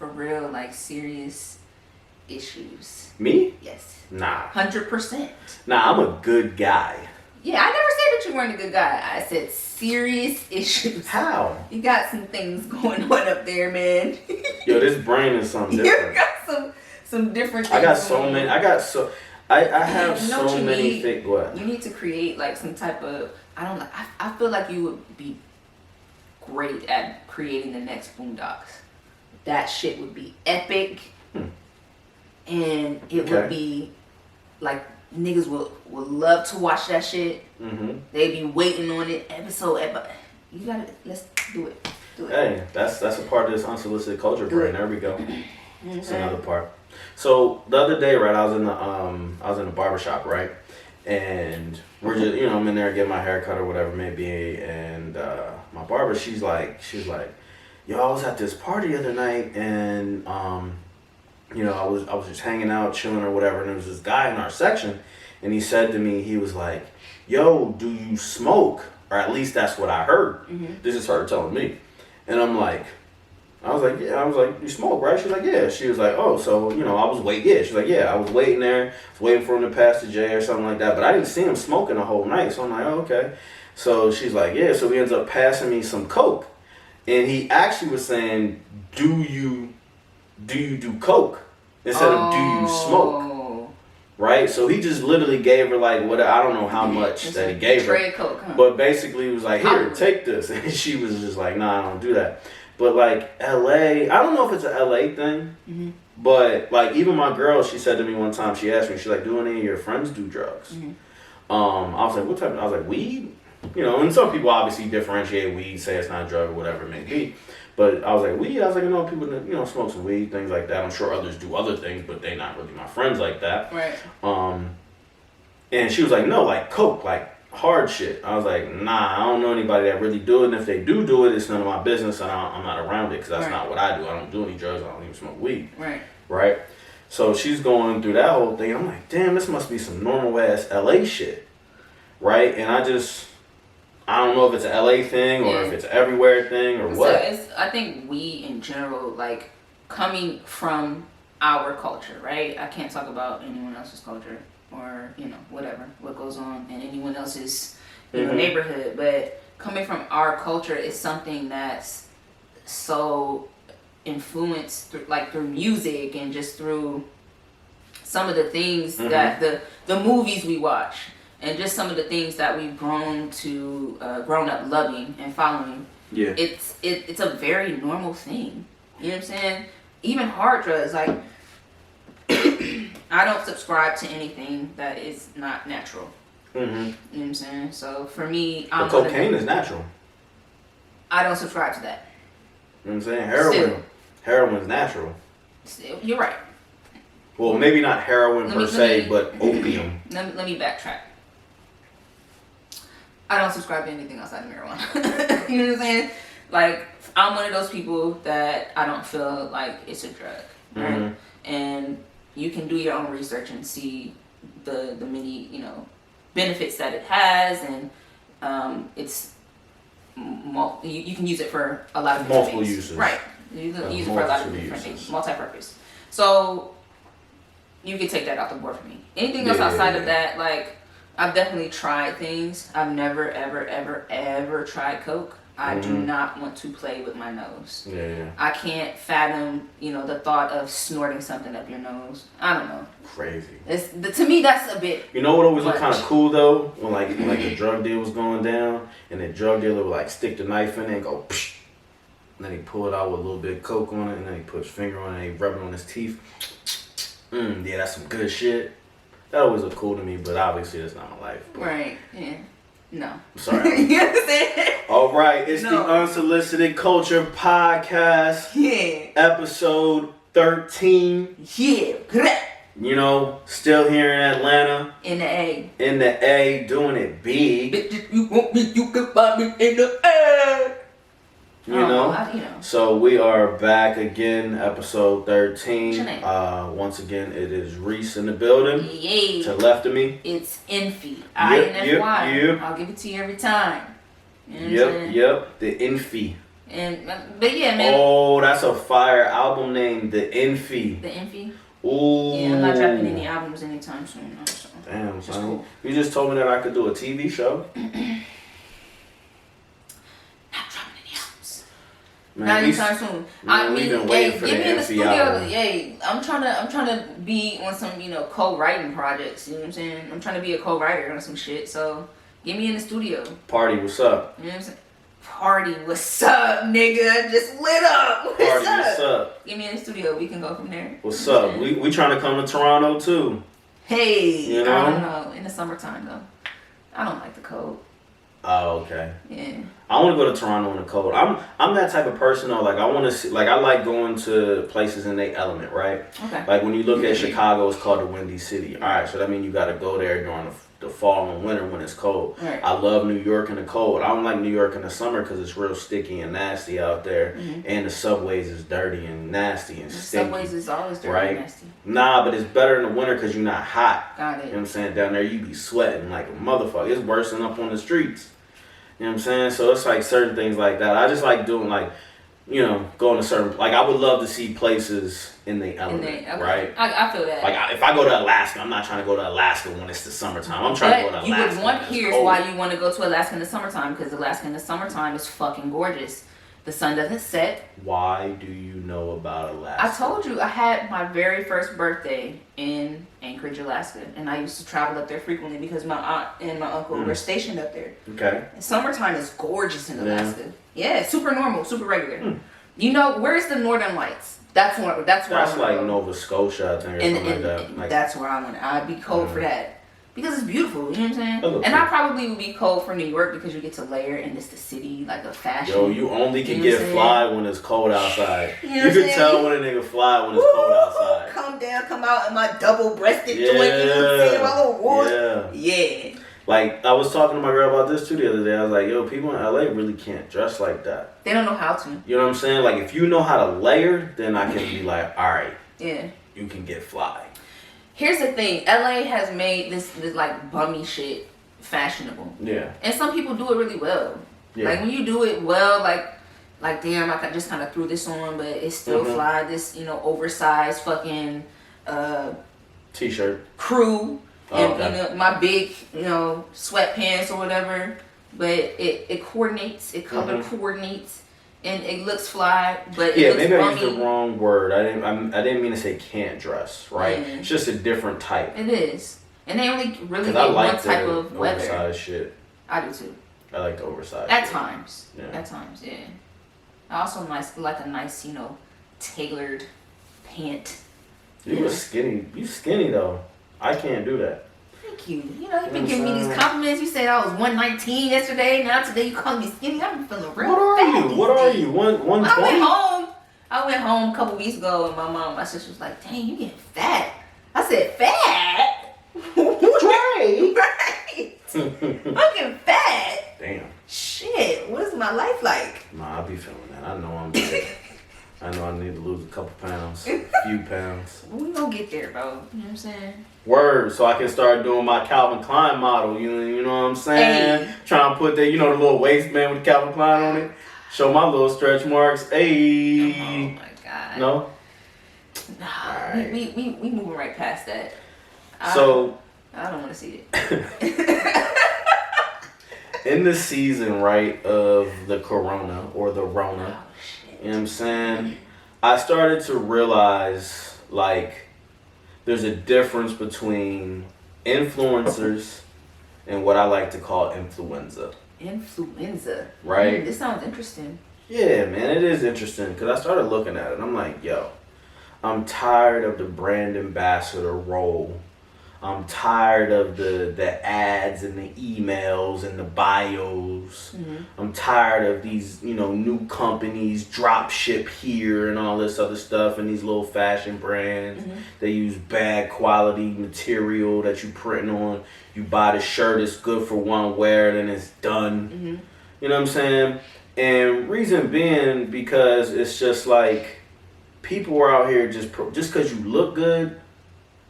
for real, like, serious issues? Me? Yes. Nah. 100%. Nah, I'm a good guy. Yeah, I never said that you weren't a good guy. I said serious issues. How? You got some things going on up there, man. Yo, this brain is something different. You got some different things. I got so many. I have so many things. What? You need to create like some type of. I don't know. I feel like you would be great at creating the next Boondocks. That shit would be epic, and it would be like niggas would love to watch that shit. Mm-hmm. They'd be waiting on it episode. You gotta let's do it. Hey, that's a part of this unsolicited culture brain. There we go. It's another part. So the other day, right, I was in the barbershop, right, and we're just, I'm in there getting my hair cut or whatever it may be, and my barber, she's like, yo, I was at this party the other night, and I was just hanging out, chilling or whatever, and there was this guy in our section, and he said to me, he was like, yo, do you smoke? Or at least that's what I heard. Mm-hmm. This is her telling me, and I was like, yeah. I was like, you smoke, right? She was like, yeah. She was like, oh, so, I was waiting. Yeah, she was like, yeah, I was waiting there. I was waiting for him to pass the J or something like that. But I didn't see him smoking the whole night. So I'm like, oh, okay. So she's like, yeah. So he ends up passing me some Coke. And he actually was saying, do you do Coke instead of do you smoke? Right? So he just literally gave her like, I don't know how much that he gave her. Coke, huh? But basically he was like, here, take this. And she was just like, nah, I don't do that. But like LA, I don't know if it's an LA thing, but like even my girl, she said to me one time, she asked me, she's like, do any of your friends do drugs? I was like, what type? I was like, weed? And some people obviously differentiate weed, say it's not a drug or whatever it may be. But I was like, weed? I was like, people, smoke some weed, things like that. I'm sure others do other things, but they not really my friends like that. Right. And she was like, no, like Coke, like hard shit. I was like, nah, I don't know anybody that really do it, and if they do it, it's none of my business, and I'm not around it, because that's not what I do. I don't do any drugs. I don't even smoke weed. Right. So she's going through that whole thing. I'm like, damn, this must be some normal ass LA shit, right? And I don't know if it's an LA thing or if it's an everywhere thing or what. I think we in general, like, coming from our culture, right? I can't talk about anyone else's culture or, whatever, what goes on in anyone else's neighborhood. But coming from our culture is something that's so influenced through music and just through some of the things that the movies we watch and just some of the things that we've grown up loving and following. Yeah. It's a very normal thing. You know what I'm saying? Even hard drugs, like I don't subscribe to anything that is not natural. You know what I'm saying? So for me, but cocaine is natural. I don't subscribe to that. You know what I'm saying? Heroin's natural. Still, you're right. Well, maybe not heroin per se, but opium. Let me backtrack. I don't subscribe to anything outside of marijuana. You know what I'm saying? Like, I'm one of those people that I don't feel like it's a drug, right? And you can do your own research and see the many, benefits that it has, and you can use it for a lot of different multiple things. Uses. Right. You can use it for a lot of different things, multi-purpose. So you can take that off the board for me. Anything else outside of that, like, I've definitely tried things. I've never, ever, ever, ever tried Coke. I do not want to play with my nose. Yeah. I can't fathom, the thought of snorting something up your nose. I don't know. Crazy. To me, that's a bit. You know what always looked kind of cool though, when like the drug deal was going down, and the drug dealer would like stick the knife in it and go, psh, and then he pull it out with a little bit of Coke on it, and then he put his finger on it, and he rub it on his teeth. Yeah, that's some good shit. That always looked cool to me, but obviously that's not my life. But. Right. Yeah. No. Sorry. You understand? All right, it's the Unsolicited Culture Podcast. Yeah. Episode 13. Yeah. Still here in Atlanta. In the A. In the A, doing it big. Bitch, if you want me, you can find me in the A. So we are back again, episode 13. What's your name? Once again, it is Rese in the building. Yay. To the left of me. It's Infy. INFY. I'll give it to you every time. Yep. The Infy. But yeah, man. Oh, that's a fire album name, The Envy. The Envy. Ooh. Yeah, I'm not dropping any albums anytime soon. No, so. Damn, son. Cool. You just told me that I could do a TV show. Not dropping any albums. Man, not anytime soon. I mean, give me the in the studio. album. Yay, I'm trying to be on some, co-writing projects. You know what I'm saying? I'm trying to be a co-writer on some shit. So get me in the studio. Party, what's up? You know what I'm saying? Party, what's up, nigga? Just lit up. What's up? Get me in the studio. We can go from there. What's up? We trying to come to Toronto too. Hey, I don't know. In the summertime though, I don't like the cold. Oh, okay. Yeah. I want to go to Toronto in the cold. I'm that type of person though. Like I want to see. Like I like going to places in their element, right? Okay. Like when you look at Chicago, it's called the Windy City. All right, so that means you got to go there during the fall and winter when it's cold. Right. I love New York in the cold. I don't like New York in the summer because it's real sticky and nasty out there, and the subways is dirty and nasty and stinky. Subways is always dirty right? and nasty. Nah, but it's better in the winter because you're not hot. Got it. You know what I'm saying? Down there you be sweating like a motherfucker. It's worse than up on the streets. You know what I'm saying? So it's like certain things like that. I just like doing like, going to certain, like I would love to see places in the element, right? I feel that. Like if I go to Alaska, I'm not trying to go to Alaska when it's the summertime. I'm trying to go to Alaska. You would want here's why you want to go to Alaska in the summertime, because Alaska in the summertime is fucking gorgeous. The sun doesn't set. Why do you know about Alaska? I told you I had my very first birthday in Anchorage, Alaska, and I used to travel up there frequently because my aunt and my uncle were stationed up there. Okay. And summertime is gorgeous in Alaska. Yeah, super normal, super regular. Where's the Northern Lights? That's where That's I like go. Nova Scotia, I think, or something like that. Like, that's where I want. I'd be cold for that because it's beautiful. You know what I'm saying? And I probably would be cold for New York because you get to layer and it's the city, like a fashion. Yo, you only can get fly when it's cold outside. You know you can tell when a nigga fly when it's cold outside. Come down, come out in my double-breasted joint. You know what I'm saying? My little wood. Yeah. Like, I was talking to my girl about this too the other day. I was like, yo, people in LA really can't dress like that. They don't know how to. You know what I'm saying? Like, if you know how to layer, then I can be like, all right. Yeah. You can get fly. Here's the thing. LA has made this like bummy shit fashionable. Yeah. And some people do it really well. Yeah. Like when you do it well, like damn, I just kind of threw this on, but it's still fly. This, oversized fucking T-shirt. Crew. Oh, and okay. My big, sweatpants or whatever. But it coordinates. It color coordinates. And it looks fly, but it looks maybe bummy. I used the wrong word. I didn't mean to say can't dress, right? Yeah. It's just a different type. It is, and they only really get like one type of weather. Oversized shit. I do too. I like the oversized. At shit. times. Yeah. At times, yeah. I also like a nice, tailored pant. You skinny. You skinny though. I can't do that. Thank you. You've been giving me these compliments. You said I was 119 yesterday. Now today you call me skinny. I'm feeling real. What are you? 120? I went home a couple weeks ago, and my sister was like, "Dang, you getting fat?" I said, "Fat? Right. Right. I'm getting fat. Damn. Shit. What is my life like?" Nah, I be feeling that. I know I'm big. I know I need to lose a couple pounds, a few pounds. We gonna get there, bro. You know what I'm saying? Word, so I can start doing my Calvin Klein model. You know what I'm saying? Hey. Trying to put that, the little waistband with Calvin Klein on it. Show my little stretch marks. Hey. Oh my god. No. Nah, Right. we moving right past that. So I don't want to see it. in the season, right, of the Corona or the Rona, Oh shit. you know what I'm saying? I started to realize there's a difference between influencers and what I like to call influenza. Influenza. Right? This sounds interesting. Yeah, man, it is interesting because I started looking at it. I'm like, yo, I'm tired of the brand ambassador role. I'm tired of the ads and the emails and the bios. I'm tired of these, new companies drop ship here and all this other stuff and these little fashion brands. They use bad quality material that you print on. You buy the shirt, it's good for one wear, then it's done. You know what I'm saying? And reason being because it's just like people are out here just because you look good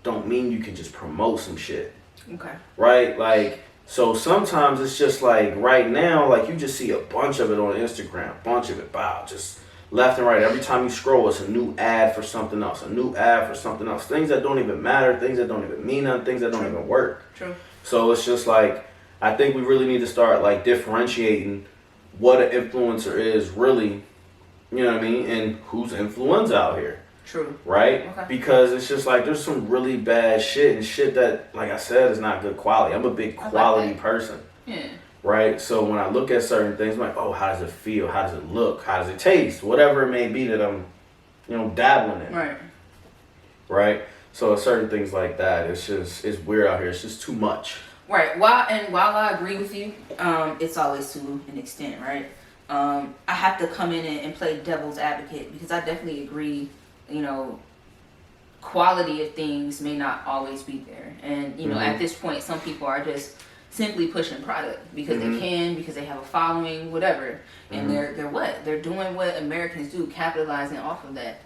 don't mean you can just promote some shit. Okay. Right? Like, So sometimes it's just like right now, like you just see a bunch of it on Instagram, a bunch of it, wow, just left and right. Every time you scroll, it's a new ad for something else, a new ad for something else. Things that don't even matter, things that don't even mean nothing, things that don't even work. True. So it's just like, I think we really need to start like differentiating what an influencer is really, you know what I mean, and who's influenza out here. True. Right? Okay. Because it's just like there's some really bad shit and shit that, like I said, is not good quality. I'm a big quality person. Yeah. Right? So when I look at certain things, I'm like, oh, how does it feel? How does it look? How does it taste? Whatever it may be that I'm, dabbling in. Right. Right? So certain things like that, it's weird out here. It's just too much. Right. While I agree with you, it's always to an extent, right? I have to come in and play devil's advocate because I definitely agree. Quality of things may not always be there, and at this point, some people are just simply pushing product because they can, because they have a following, whatever, and they're doing what Americans do, capitalizing off of that.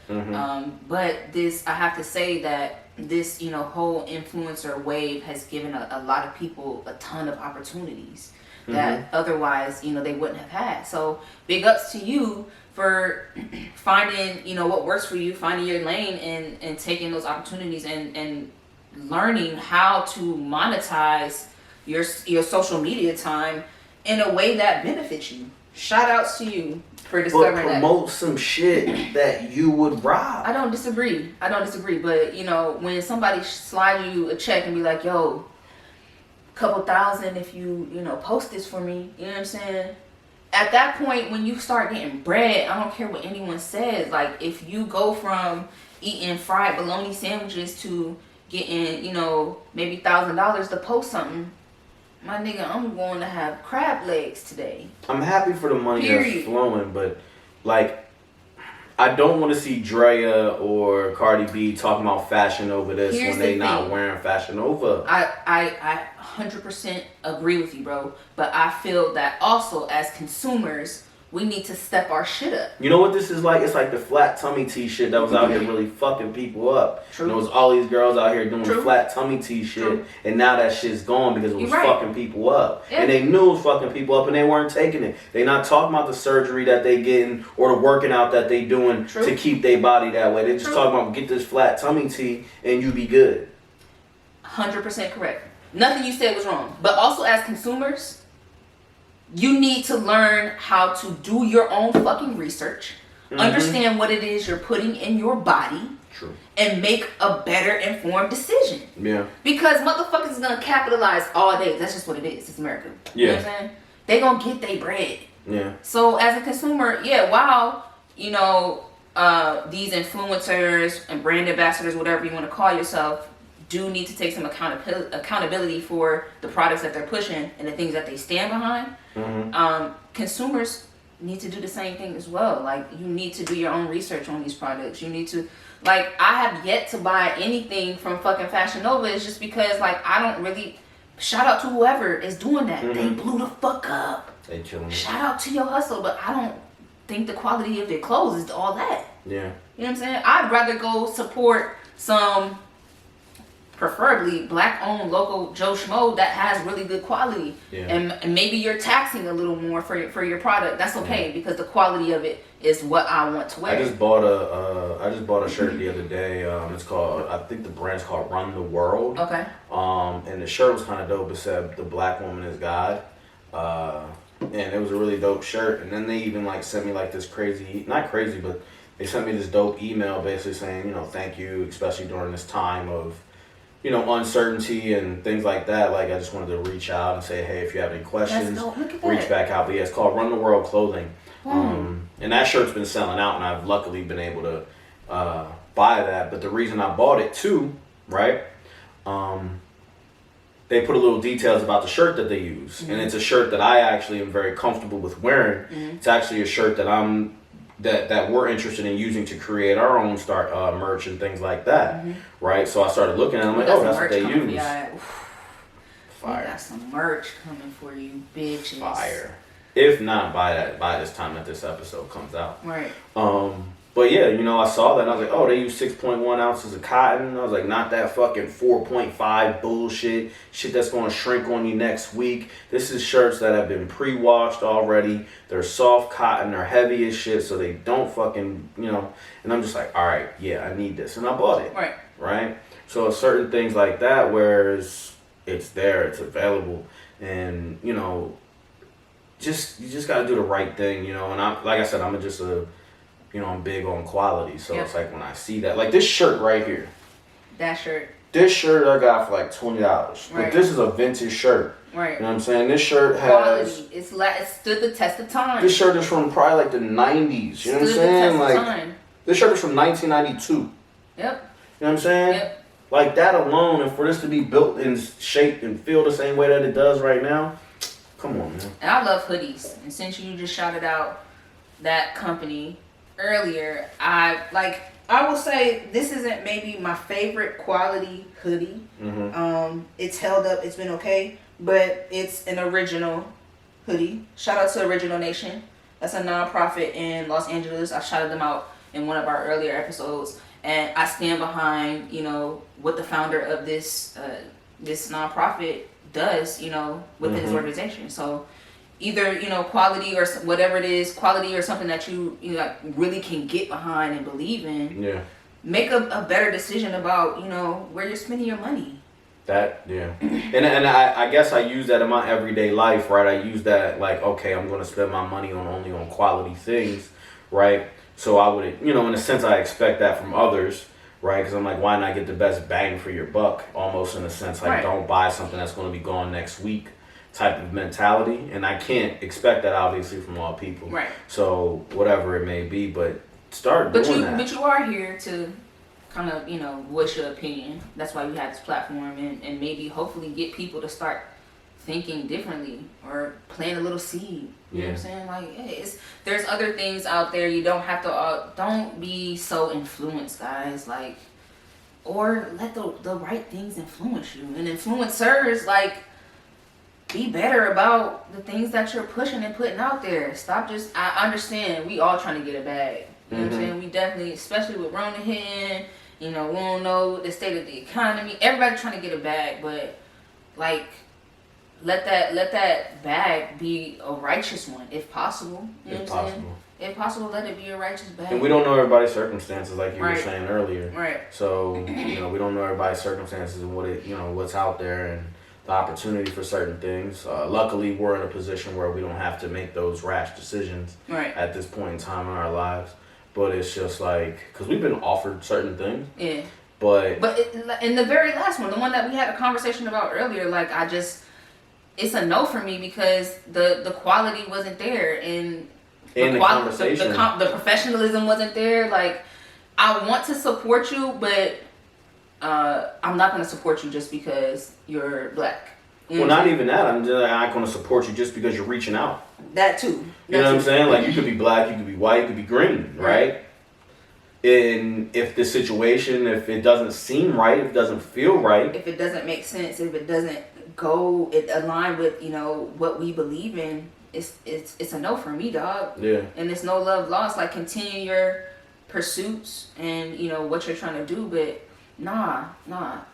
But I have to say that this whole influencer wave has given a lot of people a ton of opportunities that otherwise they wouldn't have had. So big ups to you for finding what works for you, finding your lane, and taking those opportunities and learning how to monetize your social media time in a way that benefits you. Shout outs to you for discovering that. But promote some shit that you would rob. I don't disagree, but when somebody slide you a check and be like, yo, couple thousand if you post this for me, you know what I'm saying? At that point, when you start getting bread, I don't care what anyone says. Like, if you go from eating fried bologna sandwiches to getting, maybe $1,000 to post something, my nigga, I'm going to have crab legs today. I'm happy for the money that's flowing, but like, I don't want to see Drea or Cardi B talking about Fashion Nova this when they not wearing Fashion Nova. I 100% agree with you, bro. But I feel that also as consumers, we need to step our shit up. You know what this is like? It's like the flat tummy tea shit that was out here really fucking people up. True. And there was all these girls out here doing flat tummy tea shit. True. And now that shit's gone because it was fucking people up. Yeah. And they knew it was fucking people up and they weren't taking it. They not talking about the surgery that they getting or the working out that they doing to keep their body that way. They just talking about get this flat tummy tea and you be good. 100% correct. Nothing you said was wrong. But also as consumers, you need to learn how to do your own fucking research, understand what it is you're putting in your body, and make a better informed decision. Yeah. Because motherfuckers is gonna capitalize all day. That's just what it is. It's America. You know what I'm saying? They gonna get their bread. Yeah. So as a consumer, while these influencers and brand ambassadors, whatever you want to call yourself, do need to take some accountability for the products that they're pushing and the things that they stand behind. Consumers need to do the same thing as well. Like, you need to do your own research on these products. You need to, like, I have yet to buy anything from fucking Fashion Nova. It's just because, like, I don't really, shout out to whoever is doing that. They blew the fuck up. They chilling. Shout out to your hustle, but I don't think the quality of their clothes is all that. Yeah. You know what I'm saying? I'd rather go support some, preferably black-owned local Joe Schmo that has really good quality, and maybe you're taxing a little more for your product. That's okay because the quality of it is what I want to wear. I just bought a shirt the other day. It's called, I think the brand's called Run the World. Okay. And the shirt was kind of dope. It said the black woman is God. And it was a really dope shirt. And then they even like sent me like this crazy, not crazy, but they sent me this dope email basically saying, thank you, especially during this time of uncertainty and things like that. Like, I just wanted to reach out and say, hey, if you have any questions, reach back out. But yeah, it's called Run the World Clothing. And that shirt's been selling out, and I've luckily been able to buy that. But the reason I bought it too, right? They put a little details about the shirt that they use, and it's a shirt that I actually am very comfortable with wearing. It's actually a shirt that that we're interested in using to create our own merch and things like that, right? So I started looking at it, I'm like, oh, that's what they use. Fire. We got some merch coming for you, bitches. Fire. If not by this time that this episode comes out. Right. But But yeah, you know, I saw that and I was like, oh, they use 6.1 ounces of cotton. I was like, not that fucking 4.5 bullshit. Shit that's going to shrink on you next week. This is shirts that have been pre-washed already. They're soft cotton. They're heavy as shit, so they don't fucking, you know. And I'm just like, all right, yeah, I need this. And I bought it. Right. Right? So certain things like that where it's there, it's available. And, you know, you just got to do the right thing, you know. And like I said, I'm big on quality, so It's like when I see that, like this shirt right here. That shirt. This shirt I got for like $20. Right. But this is a vintage shirt. Right. You know what I'm saying? This shirt has quality. It stood the test of time. This shirt is from probably like the 90s. You know what I'm saying? Like time. This shirt is from 1992. Yep. You know what I'm saying? Yep. Like that alone, and for this to be built and shaped and feel the same way that it does right now, come on, man. And I love hoodies, and since you just shouted out that company earlier, I will say this isn't maybe my favorite quality hoodie. Mm-hmm. It's held up, it's been okay, but it's an original hoodie. Shout out to Original Nation. That's a nonprofit in Los Angeles. I shouted them out in one of our earlier episodes, and I stand behind, you know, what the founder of this nonprofit does, you know, within his organization. So either, you know, quality or whatever it is, quality or something that you like really can get behind and believe in. Yeah. Make a better decision about, you know, where you're spending your money. That, yeah. And I guess I use that in my everyday life, right? I use that like, okay, I'm going to spend my money only on quality things, right? So I would, you know, in a sense, I expect that from others, right? Because I'm like, why not get the best bang for your buck? Almost in a sense, like, don't buy something that's going to be gone next week type of mentality. And I can't expect that, obviously, from all people. Right. So whatever it may be, but start doing that. But you are here to kind of, you know, voice your opinion. That's why we have this platform, and maybe hopefully get people to start thinking differently or plant a little seed. You know what I'm saying? Like, hey, there's other things out there. You don't have to, don't be so influenced, guys. Like, or let the right things influence you. And influencers, like, be better about the things that you're pushing and putting out there. Stop just, I understand we all trying to get a bag. You know what I'm saying? We definitely, especially with Rona hitting, you know, we don't know the state of the economy. Everybody trying to get a bag, but like, let that bag be a righteous one, if possible. You know what I'm saying? If possible, let it be a righteous bag. And we don't know everybody's circumstances, like you were saying earlier. Right. So, you know, we don't know everybody's circumstances and what's out there and the opportunity for certain things. Luckily, we're in a position where we don't have to make those rash decisions at this point in time in our lives. But it's just like, because we've been offered certain things. Yeah. But in the very last one, the one that we had a conversation about earlier, like, it's a no for me because the quality wasn't there and the conversation, the professionalism wasn't there. Like, I want to support you, but I'm not going to support you just because you're black. You know not even that. I'm not going to support you just because you're reaching out. That too. You know what I'm saying? Like, you could be black, you could be white, you could be green, right? And if the situation, if it doesn't seem right, if it doesn't feel right, if it doesn't make sense, if it doesn't align with, you know, what we believe in, it's a no for me, dog. Yeah. And it's no love lost. Like, continue your pursuits and, you know, what you're trying to do, but nah.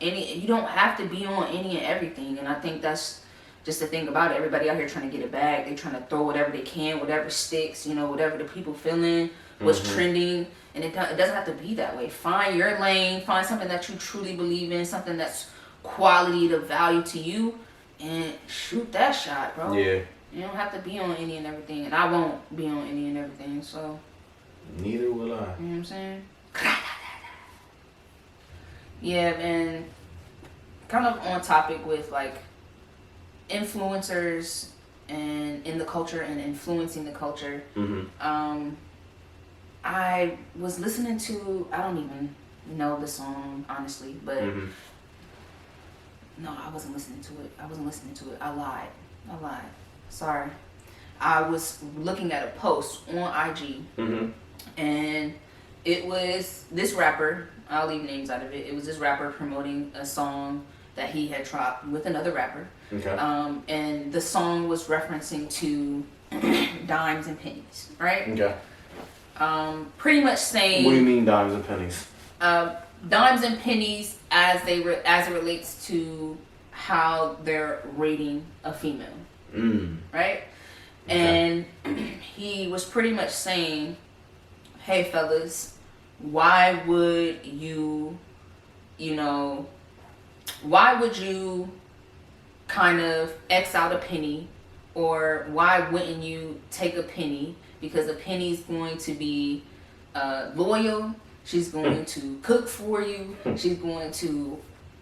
You don't have to be on any and everything. And I think that's just the thing about it. Everybody out here trying to get a bag. They're trying to throw whatever they can, whatever sticks, you know, whatever the people feeling, what's trending. And it doesn't have to be that way. Find your lane. Find something that you truly believe in, something that's quality to value to you, and shoot that shot, bro. Yeah. You don't have to be on any and everything, and I won't be on any and everything, so. Neither will I. You know what I'm saying? Yeah, and kind of on topic with, like, influencers and in the culture and influencing the culture. I was listening to, I don't even know the song, honestly, but no, I wasn't listening to it. I lied. Sorry. I was looking at a post on IG, and it was this rapper, I'll leave names out of it. It was this rapper promoting a song that he had dropped with another rapper. Okay. And the song was referencing to dimes and pennies, right? Okay. pretty much saying. What do you mean dimes and pennies? Dimes and pennies as it relates to how they're rating a female, right? Okay. And he was pretty much saying, "Hey, fellas, why would you kind of X out a penny, or why wouldn't you take a penny? Because a penny's going to be loyal. She's going to cook for you. She's going to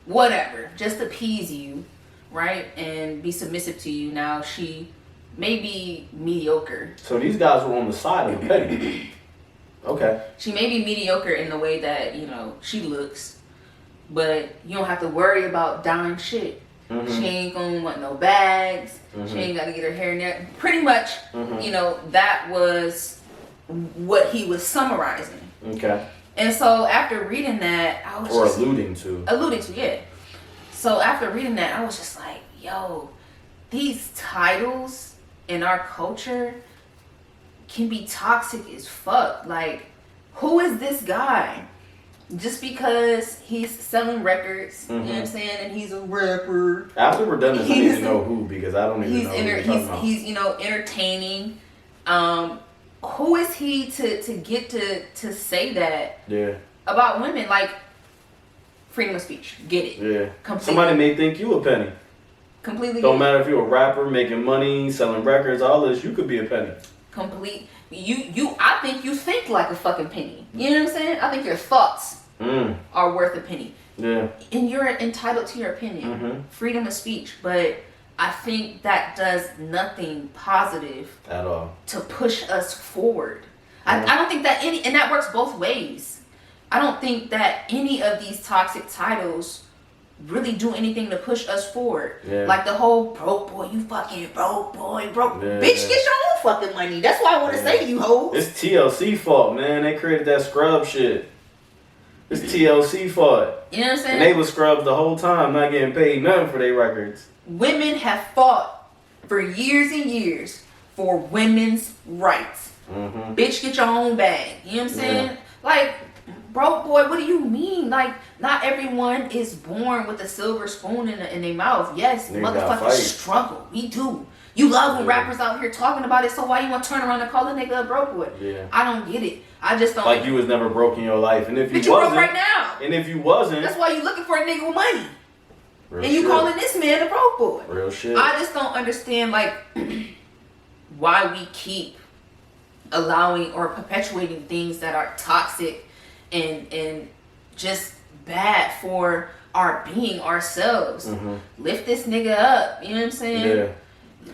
whatever, just appease you, right? And be submissive to you. Now, she may be mediocre." So these guys were on the side of the penny. Okay. She may be mediocre in the way that, she looks, but you don't have to worry about dime shit. She ain't gonna want no bags. She ain't got to get her hair near. Pretty much, that was what he was summarizing. Okay. And so after reading that, I was alluding to, yeah. So after reading that, I was just like, yo, these titles in our culture can be toxic as fuck. Like, who is this guy? Just because he's selling records, you know what I'm saying, and he's a rapper. After we're done this, I need to know who, because I don't even know. He's entertaining. Who is he to get to say that about women? Like, freedom of speech. Get it? Yeah. Completely. Somebody may think you a penny. Completely. Don't matter if you're a rapper making money, selling records, all this. You could be a penny. Complete. I think you think like a fucking penny. You know what I'm saying? I think your thoughts are worth a penny. Yeah. And you're entitled to your opinion. Freedom of speech. But I think that does nothing positive at all to push us forward. I don't think that and that works both ways. I don't think that any of these toxic titles really do anything to push us forward. Yeah. Like the whole broke boy, you fucking broke boy, broke. Yeah. Bitch, get your own fucking money. That's what I want to say to you hoes. It's TLC fault, man. They created that scrub shit. It's TLC fault. You know what I'm saying? And they was scrubs the whole time, not getting paid nothing for their records. Women have fought for years and years for women's rights. Bitch, get your own bag. You know what I'm saying? Yeah. Like, broke boy, what do you mean? Like, not everyone is born with a silver spoon in their mouth. Yes, motherfuckers struggle. We do. You love when rappers out here talking about it, so why you want to turn around and call a nigga a broke boy? Yeah. I don't get it. I just don't. Like you was never broke in your life. And if you wasn't. Broke right now. And if you wasn't. That's why you looking for a nigga with money. Real and you shit. calling this man a broke boy. Real shit. I just don't understand, like, why we keep allowing or perpetuating things that are toxic and just bad for our being ourselves. Lift this nigga up. You know what I'm saying? Yeah.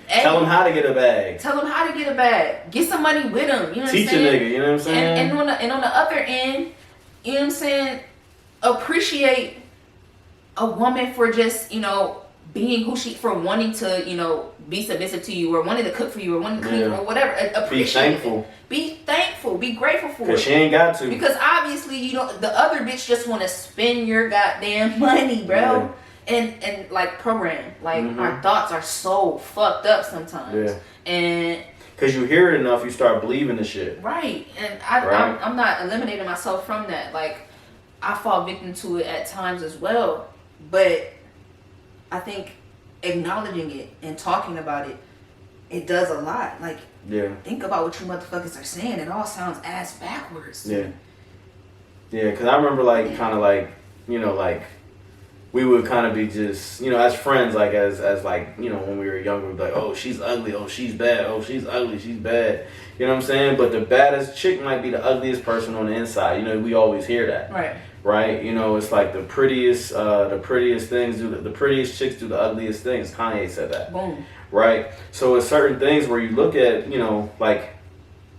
Hey, tell him how to get a bag. Tell him how to get a bag. Get some money with him. You know what Teach I'm saying? Teach a nigga. You know what I'm saying? And on the other end, you know what I'm saying? Appreciate a woman for just, being who she, for wanting to, be submissive to you, or wanting to cook for you, or wanting to clean or whatever. Appreciate Be thankful. Be grateful for it. Because she ain't got to. Because obviously, the other bitch just want to spend your goddamn money, bro. Yeah. And like program. Like our thoughts are so fucked up sometimes. Yeah. And because you hear it enough, you start believing the shit. Right. And I'm not eliminating myself from that. Like, I fall victim to it at times as well. But I think acknowledging it and talking about it, it does a lot. Like, think about what you motherfuckers are saying. It all sounds ass backwards. Yeah. Yeah, because I remember, like, kind of like, we would kind of be just, as friends, like, as like, when we were younger, we'd be like, oh, she's ugly, oh, she's bad, oh, she's ugly, she's bad. You know what I'm saying? But the baddest chick might be the ugliest person on the inside. We always hear that. Right. Right? It's like the prettiest things the prettiest chicks do the ugliest things. Kanye said that. Boom. Right? So it's certain things where you look at, like,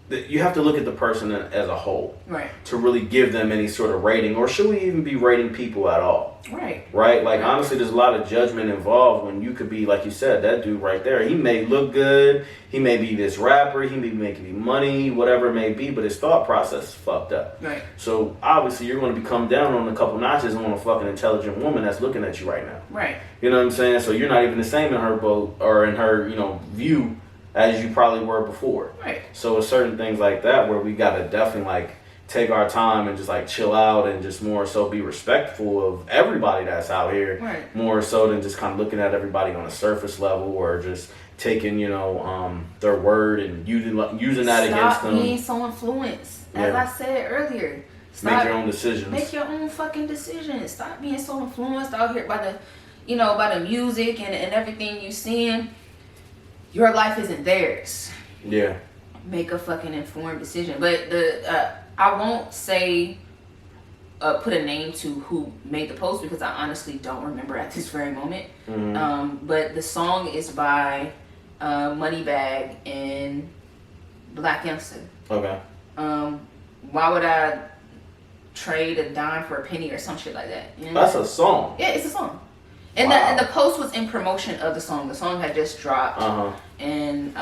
you have to look at the person as a whole. Right. To really give them any sort of rating. Or should we even be rating people at all? Right. Right? Like, honestly, there's a lot of judgment involved when you could be, like you said, that dude right there. He may look good. He may be this rapper. He may be making money, whatever it may be. But his thought process is fucked up. Right. So, obviously, you're going to be come down on a couple notches on a fucking intelligent woman that's looking at you right now. Right. You know what I'm saying? So, you're not even the same in her boat or in her, view as you probably were before. Right. So it's certain things like that where we gotta definitely like take our time and just like chill out and just more so be respectful of everybody that's out here. Right. More so than just kind of looking at everybody on a surface level or just taking, their word and using that against them. Stop being so influenced. As I said earlier. Make your own decisions. Make your own fucking decisions. Stop being so influenced out here by the music and everything you seeing. Your life isn't theirs. Yeah. Make a fucking informed decision. But I won't say put a name to who made the post because I honestly don't remember at this very moment. Mm-hmm. But the song is by Moneybagg and Black Youngster. Okay. Why would I trade a dime for a penny or some shit like that? You know? That's a song. Yeah, it's a song. And wow. the post was in promotion of the song. The song had just dropped. Uh-huh. And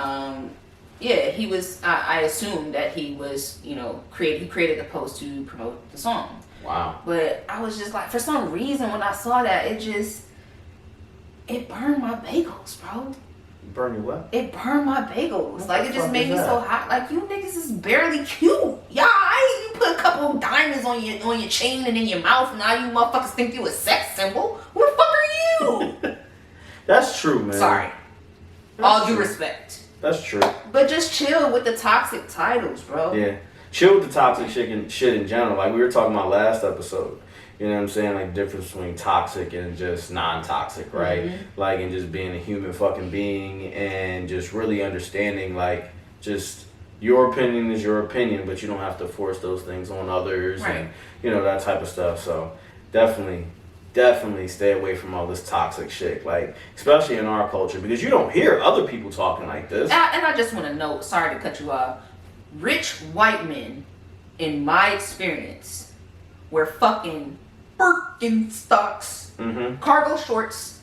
he was. I assumed that he was, he created the post to promote the song. Wow. But I was just like, for some reason, when I saw that, it burned my bagels, bro. Burn your what? It burned my bagels. What like, it just made me so hot. Like, you niggas is barely cute. You put a couple of diamonds on your chain and in your mouth, and now you motherfuckers think you a sex symbol. Who the fuck are you? That's true, man. Sorry. All due respect. That's true. But just chill with the toxic titles, bro. Yeah. Chill with the toxic shit in general. Like we were talking about last episode. You know what I'm saying? Like the difference between toxic and just non-toxic, right? Mm-hmm. Like and just being a human fucking being and just really understanding like just your opinion is your opinion, but you don't have to force those things on others right. and that type of stuff. So definitely stay away from all this toxic shit, like especially in our culture because you don't hear other people talking like this. And I just want to note, sorry to cut you off, rich white men, in my experience, wear fucking Birkenstocks, Mm-hmm. cargo shorts,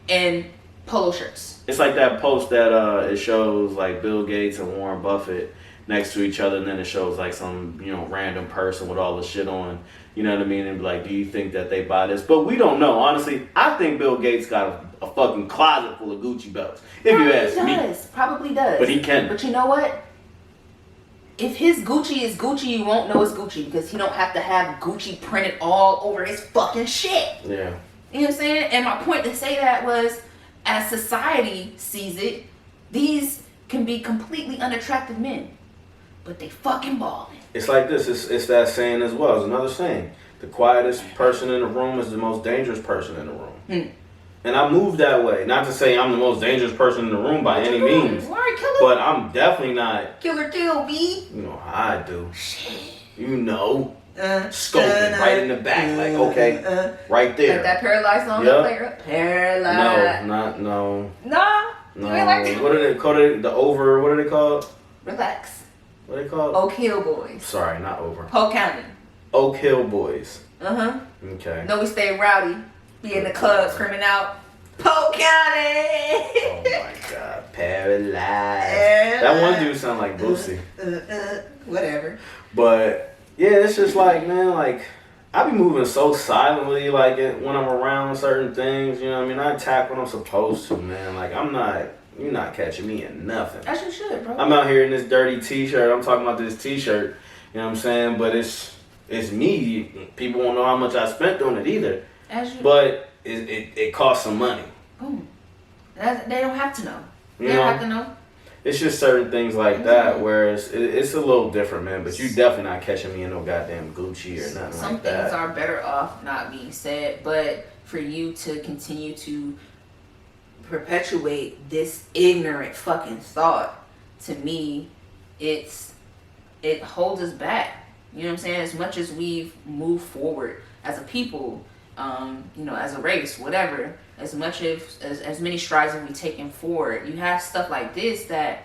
and polo shirts. It's like that post that it shows like Bill Gates and Warren Buffett next to each other, and then it shows like some random person with all the shit on. You know what I mean? And be like, do you think that they buy this? But we don't know. Honestly, I think Bill Gates got a fucking closet full of Gucci belts. If you ask me. Probably does. But he can. But you know what? If his Gucci is Gucci, you won't know it's Gucci because he don't have to have Gucci printed all over his fucking shit. Yeah. You know what I'm saying? And my point to say that was, as society sees it, these can be completely unattractive men, but they fucking balling. It's like this. It's that saying as well. It's another saying. The quietest person in the room is the most dangerous person in the room. And I move that way. Not to say I'm the most dangerous person in the room by any means. But I'm definitely not. Killer kill, B. You know how I do. Shit. Scoping right in the back. Like, okay, right there. Like that paralyzed song? Yep. Paralyzed. No. Nah. You ain't like that? What do they call it? What are they called? Relax. What are they called? Oak Hill Boys. Sorry, not over. Polk County. Oak Hill Boys. Okay. No, we stay rowdy. Be in the club screaming out, Polk County! Oh my God. Paralyzed. That one dude sound like Boosie. Whatever. But, yeah, it's just like, man, like, I be moving so silently, like, when I'm around certain things, you know what I mean? I attack when I'm supposed to, man. Like, you're not catching me in nothing. As you should, bro. I'm out here in this dirty t-shirt. I'm talking about this t-shirt, you know what I'm saying? But it's me. People won't know how much I spent on it either. But it costs some money. Boom. They don't have to know. They don't have to know. It's just certain things like that where it's a little different, man. But you definitely not catching me in no goddamn Gucci or nothing Some like that. things are better off not being said, but for you to continue to perpetuate this ignorant fucking thought, to me, it holds us back. You know what I'm saying? As much as we've moved forward as a people, as a race, whatever, as many strides as we've taken forward, you have stuff like this that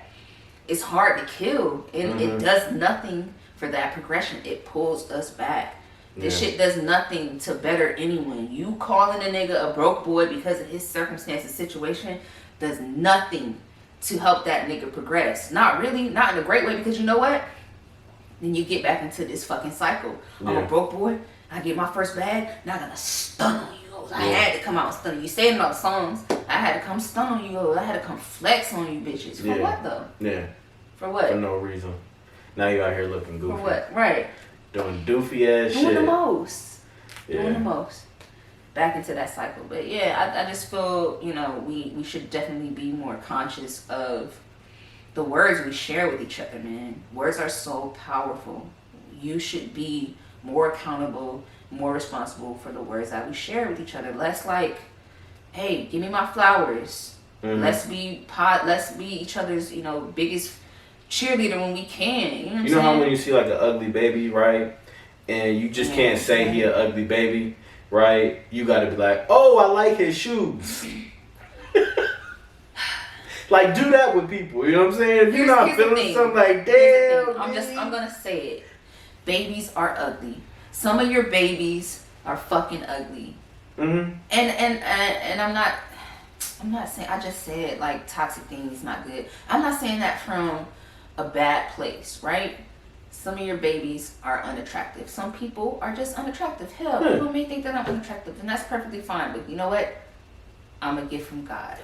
is hard to kill. It does nothing for that progression. It pulls us back. This shit does nothing to better anyone. You calling a nigga a broke boy because of his circumstances, situation, does nothing to help that nigga progress. Not really, not in a great way, because you know what? Then you get back into this fucking cycle. I'm a broke boy. I get my first bag. Now I gotta stun on you. hoes. I had to come out and stun you. You saying about songs. I had to come stun on you hoes. I had to come flex on you bitches. For what though? Yeah. For what? For no reason. Now you out here looking goofy. For what? Right. Doing doofy ass shit. Doing the most. Yeah. Doing the most. Back into that cycle. But yeah, I just feel, we should definitely be more conscious of the words we share with each other, man. Words are so powerful. You should be more accountable, more responsible for the words that we share with each other. Less like, hey, give me my flowers. Mm-hmm. Let's be each other's, biggest cheerleader when we can. You know how when you see like an ugly baby, right? And you just can't say he an ugly baby, right? You gotta be like, oh, I like his shoes. Like, do that with people, you know what I'm saying? If you're not feeling something, like, damn. I'm gonna say it. Babies are ugly. Some of your babies are fucking ugly. Mm-hmm. And I'm not saying, I just said like toxic things not good. I'm not saying that from a bad place, right? Some of your babies are unattractive. Some people are just unattractive. Hell, people may think that I'm unattractive, and that's perfectly fine. But you know what? I'm a gift from God.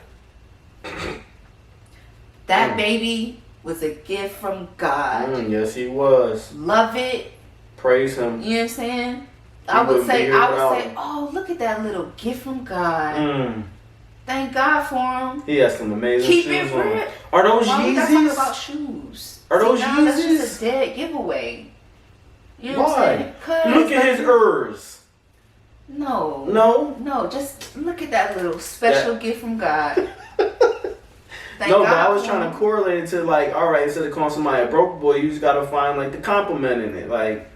That baby was a gift from God. Yes, he was. Love it. Praise him. You know what I'm saying? I would say, oh, look at that little gift from God. Thank God for him. He has some amazing Keep shoes it on. real. Are those Why Yeezys? We gotta talk about shoes. Are those Yeezys? That's just a dead giveaway. You know what I'm saying? Look at his Urs. No. Just look at that little special gift from God. But I was trying to correlate it to like, all right, instead of calling somebody a broke boy, you just gotta find like the compliment in it. Like,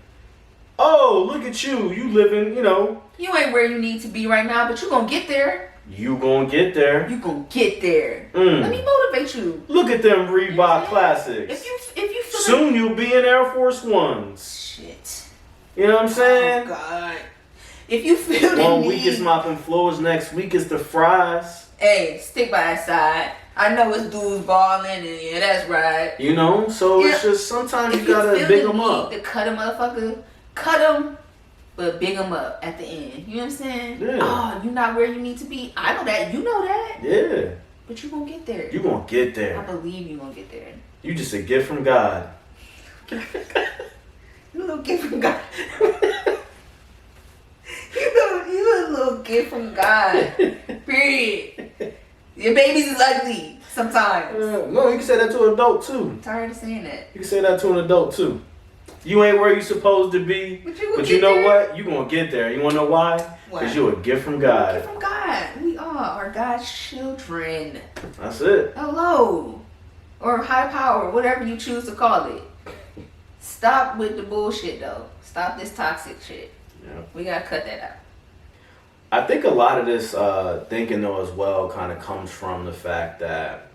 oh, look at you. You living, You ain't where you need to be right now, but you gonna get there. You gonna get there. You gonna get there. Let me motivate you. Look at them Reebok classics. If you feel soon you'll be in Air Force Ones. Shit. You know what I'm saying? Oh God. If you feel one week is mopping floors, next week is the fries. Hey, stick by his side. I know it's dudes balling, and yeah, that's right. So it's just sometimes you gotta big them up. To cut a motherfucker, cut them, but big them up at the end. You know what I'm saying? Yeah. Oh, you're not where you need to be. I know that. You know that. Yeah. But you gonna get there. You gonna get there. I believe you gonna get there. You just a gift from God. You a little gift from God. You a little gift from God. Period. Your babies is ugly sometimes. No, you can say that to an adult too. I'm tired of saying that. You can say that to an adult too. You ain't where you supposed to be, but you know what? You gonna get there. You wanna know why? Because you're a gift from God. A gift from God. We are God's children. That's it. Hello. Or high power, whatever you choose to call it. Stop with the bullshit though. Stop this toxic shit. Yeah. We gotta cut that out. I think a lot of this thinking though as well kind of comes from the fact that,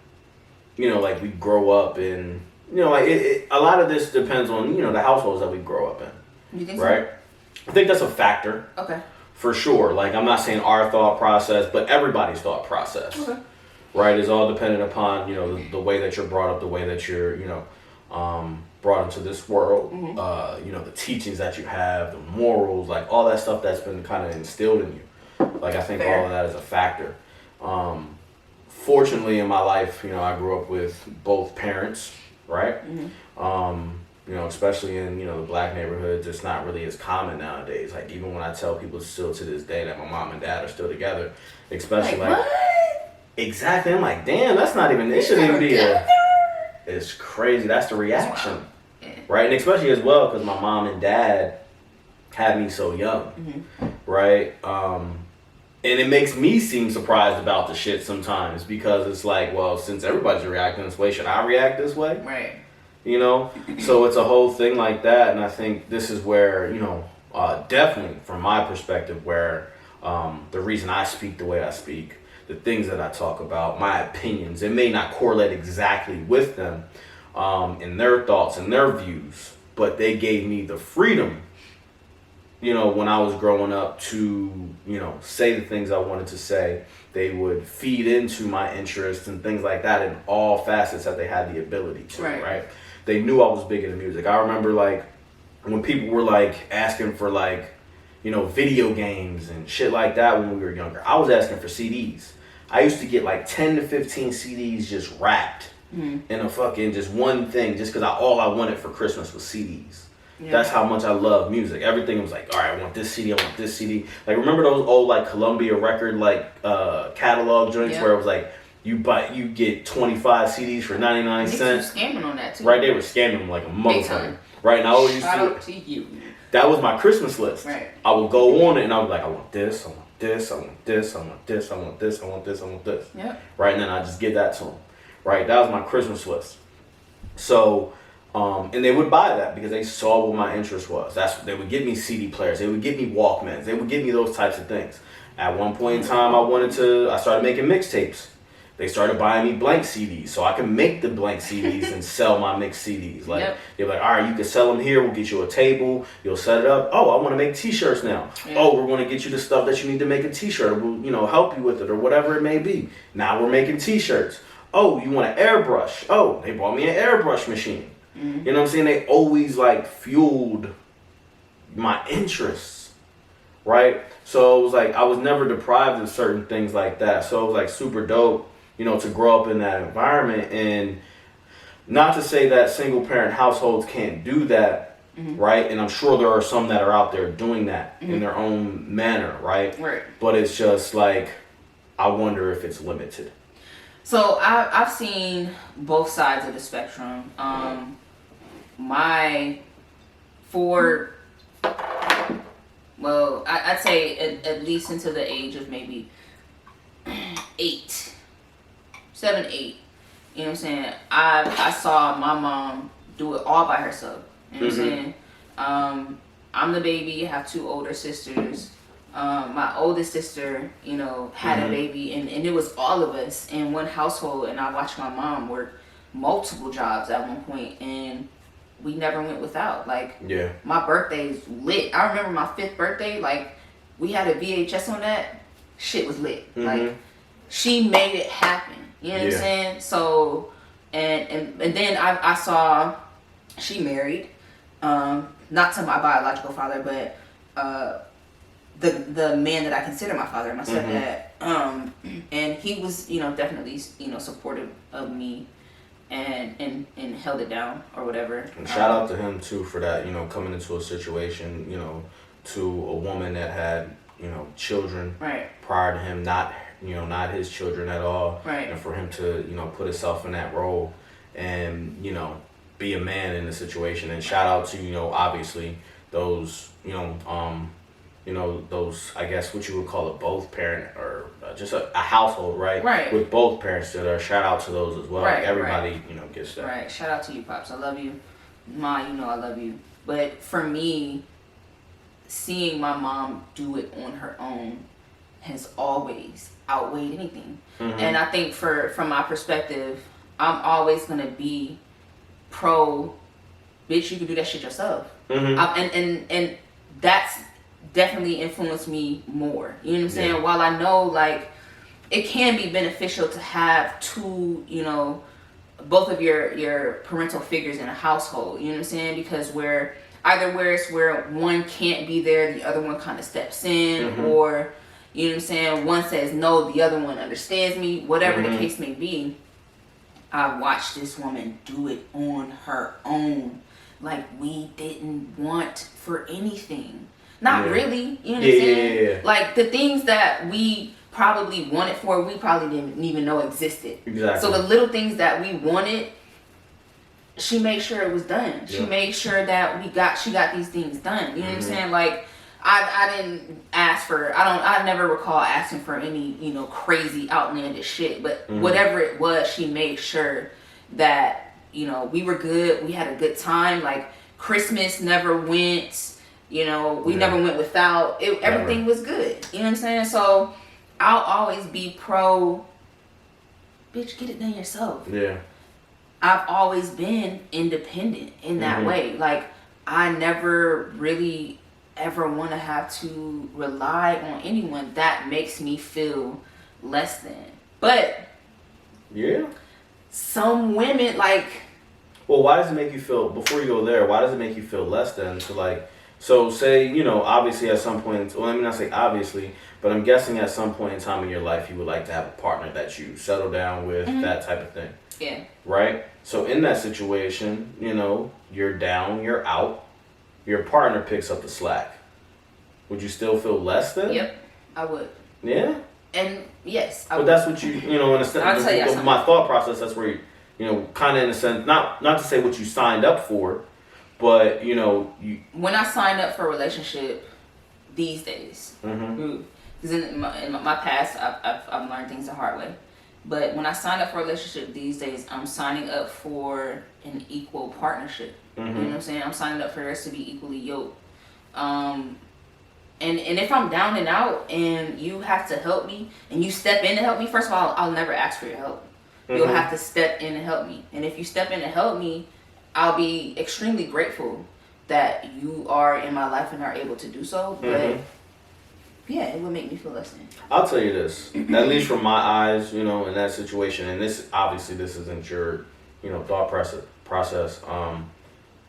like we grow up in, a lot of this depends on, the households that we grow up in. You think right? So? I think that's a factor. Okay. For sure. Like I'm not saying our thought process, but everybody's thought process. Okay. Right? Is all dependent upon, the way that you're brought up, the way that you're, brought into this world, mm-hmm. The teachings that you have, the morals, like all that stuff that's been kind of instilled in you. Like I think all of that is a factor. Fortunately in my life, I grew up with both parents, right? Mm-hmm. Especially in, the black neighborhoods, it's not really as common nowadays. Like even when I tell people still to this day that my mom and dad are still together, especially like what? Exactly. I'm like, damn, that's not even, it shouldn't even be it's crazy. That's the reaction. Yeah. Right? And especially as well because my mom and dad had me so young. Mm-hmm. Right? And it makes me seem surprised about the shit sometimes because it's like, well, since everybody's reacting this way, should I react this way? Right. So it's a whole thing like that. And I think this is where, definitely from my perspective, where the reason I speak the way I speak, the things that I talk about, my opinions, it may not correlate exactly with them in their thoughts and their views, but they gave me the freedom when I was growing up to, say the things I wanted to say. They would feed into my interests and things like that in all facets that they had the ability to, right? They knew I was big into music. I remember, like, when people were, like, asking for, like, video games and shit like that when we were younger. I was asking for CDs. I used to get like 10 to 15 CDs just wrapped in a fucking just one thing, just because all I wanted for Christmas was CDs. Yeah. That's how much I love music. Everything was like, all right, I want this CD, I want this CD. Like, remember those old like Columbia record like catalog joints where it was like you get 25 CDs for 99 cents. They were scamming on that too. Right, they were scamming them like a motherfucker. Right, and I always used to you. That was my Christmas list. Right. I would go on it and I was like, I want this, I want this, I want this, I want this, I want this, I want this, I want this. Yep. Right, and then I just give that to them. Right, that was my Christmas list. So, and they would buy that because they saw what my interest was. They would give me CD players, they would give me Walkmans, they would give me those types of things. At one point in time, I started making mixtapes. They started buying me blank CDs so I can make the blank CDs and sell my mixed CDs. Like, they're like, all right, you can sell them here. We'll get you a table. You'll set it up. Oh, I want to make T-shirts now. Yeah. Oh, we're going to get you the stuff that you need to make a T-shirt. We'll, help you with it or whatever it may be. Now we're making T-shirts. Oh, you want an airbrush? Oh, they bought me an airbrush machine. Mm-hmm. You know what I'm saying? They always like fueled my interests, right? So it was like I was never deprived of certain things like that. So it was like super dope. To grow up in that environment. And not to say that single parent households can't do that, right? And I'm sure there are some that are out there doing that in their own manner, right? Right. But it's just like, I wonder if it's limited. So I've seen both sides of the spectrum. I'd say at least until the age of maybe 7, 8. You know what I'm saying? I saw my mom do it all by herself. You know what I'm saying? I'm the baby. I have 2 older sisters. My oldest sister, had a baby, and it was all of us in one household. And I watched my mom work multiple jobs at one point, and we never went without. Like, my birthday's lit. I remember my 5th birthday. Like, we had a VHS on that. Shit was lit. Like, she made it happen. You know what I'm saying? So, and then I saw she married, not to my biological father, but the man that I consider my father, my stepdad. And he was, definitely, supportive of me and held it down or whatever. And shout out to him too for that, coming into a situation, to a woman that had, children prior to him, not his children at all. Right. And for him to, put himself in that role and, be a man in the situation. And shout out to, obviously those, those, I guess what you would call a both parent or just a household, right? Right. With both parents that are, shout out to those as well. Right. Like everybody, gets that. Right. Shout out to you, Pops. I love you. Ma, I love you. But for me, seeing my mom do it on her own has always outweighed anything. And I think from my perspective, I'm always gonna be pro, bitch, you can do that shit yourself. And that's definitely influenced me more. You know what I'm saying? While I know like it can be beneficial to have 2, both of your parental figures in a household, you know what I'm saying? Because where it's where one can't be there, the other one kind of steps in, or you know what I'm saying, one says no, the other one understands me, whatever the case may be. I watched this woman do it on her own. Like, we didn't want for anything. Not really, you know what I'm saying? Like, the things that we probably wanted for, we probably didn't even know existed. Exactly. So the little things that we wanted, she made sure it was done. She made sure that she got these things done. You know what I'm saying? Like, I didn't ask for, I never recall asking for any, crazy outlandish shit, but whatever it was, she made sure that, we were good. We had a good time. Like, Christmas never went, we never went without. Everything was good. You know what I'm saying? So I'll always be pro, bitch, get it done yourself. Yeah. I've always been independent in that way. Like, I never really ever want to have to rely on anyone. That makes me feel less than. But some women, like, well, why does it make you feel, before you go there, why does it make you feel less than to, like, So say, obviously at some point, well, let me not say obviously, but I'm guessing at some point in time in your life you would like to have a partner that you settle down with, that type of thing. Yeah. Right? So in that situation, you're down, you're out, your partner picks up the slack. Would you still feel less than? Yep, I would. Yeah? And yes, but that's what you, in a sense, I'll tell you my thought process, that's where kind of in a sense, not to say what you signed up for, but, when I signed up for a relationship these days, because in my past, I've learned things the hard way. But when I sign up for a relationship these days, I'm signing up for an equal partnership. You know what I'm saying? I'm signing up for us to be equally yoked. And if I'm down and out and you have to help me and you step in to help me, first of all, I'll never ask for your help. You'll have to step in and help me. And if you step in and help me, I'll be extremely grateful that you are in my life and are able to do so. But yeah, it would make me feel less than. I'll tell you this, at least from my eyes, in that situation, and this isn't your, thought process,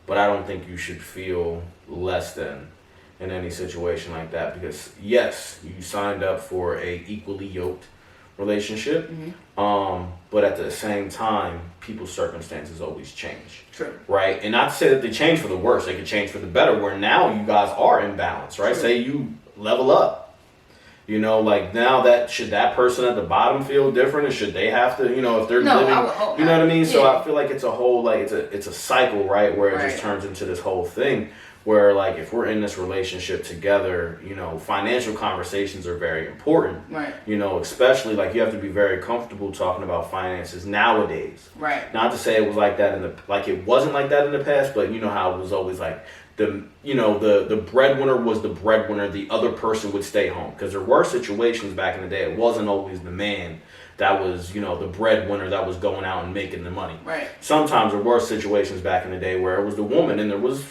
but I don't think you should feel less than in any situation like that, because yes, you signed up for a equally yoked relationship, but at the same time, people's circumstances always change. True. Right? And not to say that they change for the worse, they could change for the better, where now you guys are in balance, right? True. Say you level up. Like now should that person at the bottom feel different, or should they have to, if they're living, I would hope you know what I mean? Yeah. So I feel like it's a whole, it's a cycle, right? Where it just turns into this whole thing where if we're in this relationship together, financial conversations are very important, right? Especially you have to be very comfortable talking about finances nowadays, right? Not to say it was like that it wasn't like that in the past, but how it was always the breadwinner was the breadwinner, the other person would stay home, because there were situations back in the day, it wasn't always the man that was, the breadwinner that was going out and making the money. Right. Sometimes there were situations back in the day where it was the woman and there was,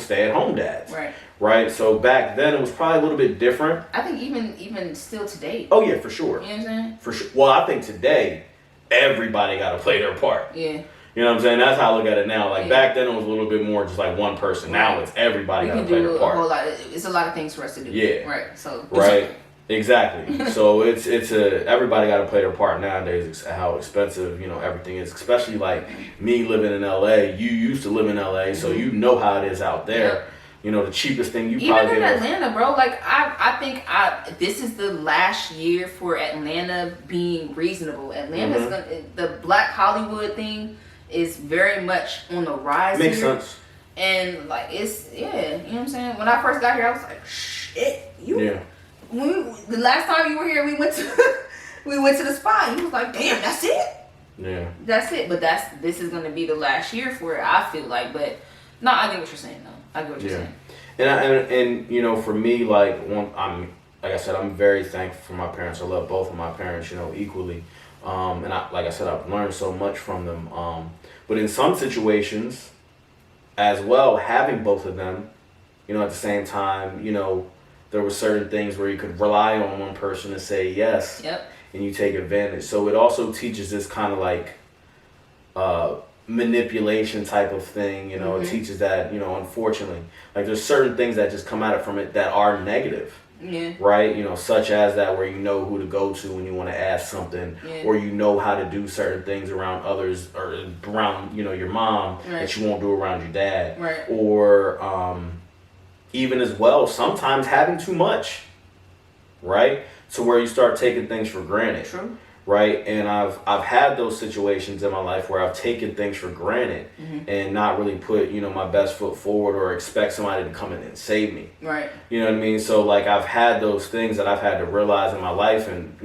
stay-at-home dads. Right. Right? So back then it was probably a little bit different. I think even still today. Oh yeah, for sure. You know what I'm saying? For sure. Well, I think today everybody got to play their part. Yeah. You know what I'm saying? That's how I look at it now. Back then it was a little bit more just one person. Now it's everybody got to play their part. A whole lot. It's a lot of things for us to do. Yeah. Right. So. Right. Exactly. So everybody got to play their part nowadays. How expensive everything is, especially me living in LA. You used to live in LA, so you know how it is out there. Yep. The cheapest thing you probably even in Atlanta, bro. I think this is the last year for Atlanta being reasonable. Atlanta's the Black Hollywood thing is very much on the rise. Makes here. sense. And it's you know what I'm saying. When I first got here, I was like, shit, Yeah. The last time you were here, we went to the spot. And you was like, damn, that's it. Yeah. That's it. But this is gonna be the last year for it. I feel like, but no, I get what you're saying. though. I get what you're saying. And for me, I'm like I said, I'm very thankful for my parents. I love both of my parents, equally. And like I said, I've learned so much from them. But in some situations, as well, having both of them, at the same time, there were certain things where you could rely on one person to say yes, and you take advantage. So it also teaches this kind of manipulation type of thing. It teaches that, unfortunately, there's certain things that just come out from it that are negative. Yeah. Right? Such as that where you know who to go to when you want to ask something, or how to do certain things around others or around, your mom that you won't do around your dad. Right. Or even as well, sometimes having too much. Right? To where you start taking things for granted. True. Right? And I've had those situations in my life where I've taken things for granted and not really put, my best foot forward or expect somebody to come in and save me. Right. You know what I mean? So I've had those things that I've had to realize in my life, and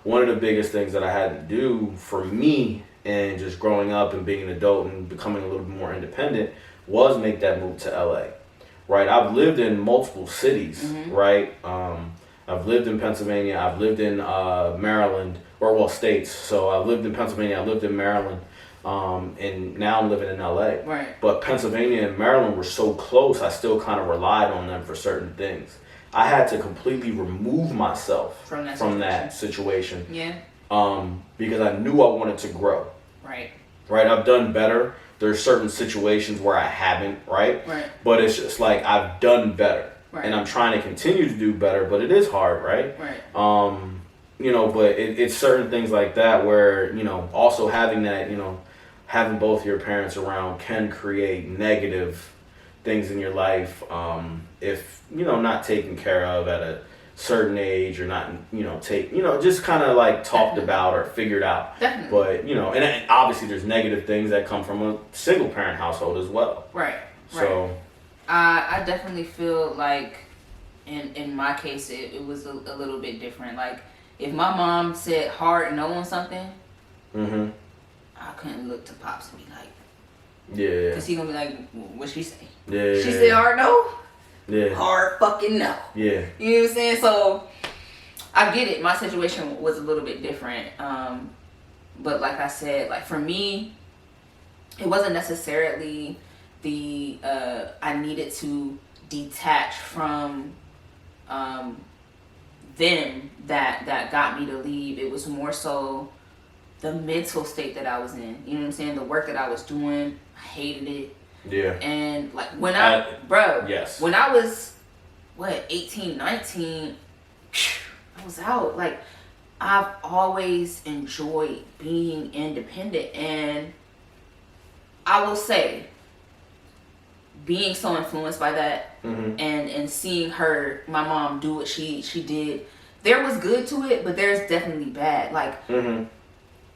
one of the biggest things that I had to do for me and just growing up and being an adult and becoming a little bit more independent was make that move to LA. Right? I've lived in multiple cities, right? I've lived in Pennsylvania, I've lived in Maryland, states. So I lived in Pennsylvania, I lived in Maryland, and now I'm living in LA. Right. But Pennsylvania and Maryland were so close, I still kind of relied on them for certain things. I had to completely remove myself from that situation. Yeah. Because I knew I wanted to grow. Right. Right. I've done better there's certain situations where I haven't, right? Right. But it's just like I've done better. Right. And I'm trying to continue to do better, but it is hard, right? Right. You know, but it's certain things like that where, you know, also having that, you know, having both your parents around can create negative things in your life if, you know, not taken care of at a certain age or not, you know, just kind of like talked about or figured out. Definitely. But, you know, and obviously there's negative things that come from a single parent household as well. Right. So I definitely feel like in my case it was a little bit different. Like if my mom said hard no on something, I couldn't look to Pops and be like, yeah, because he gonna be like, what she say? Yeah. She said hard no? Yeah. Hard fucking no. Yeah. You know what I'm saying? So I get it. My situation was a little bit different. But like I said, like for me, it wasn't necessarily the I needed to detach from them that got me to leave. It was more so the mental state that I was in. You know what I'm saying? The work that I was doing, I hated it. Yeah. And like when yes. when I was 18, 19, I was out. Like I've always enjoyed being independent, and I will say being so influenced by that and seeing my mom do what she did, there was good to it, but there's definitely bad. Like I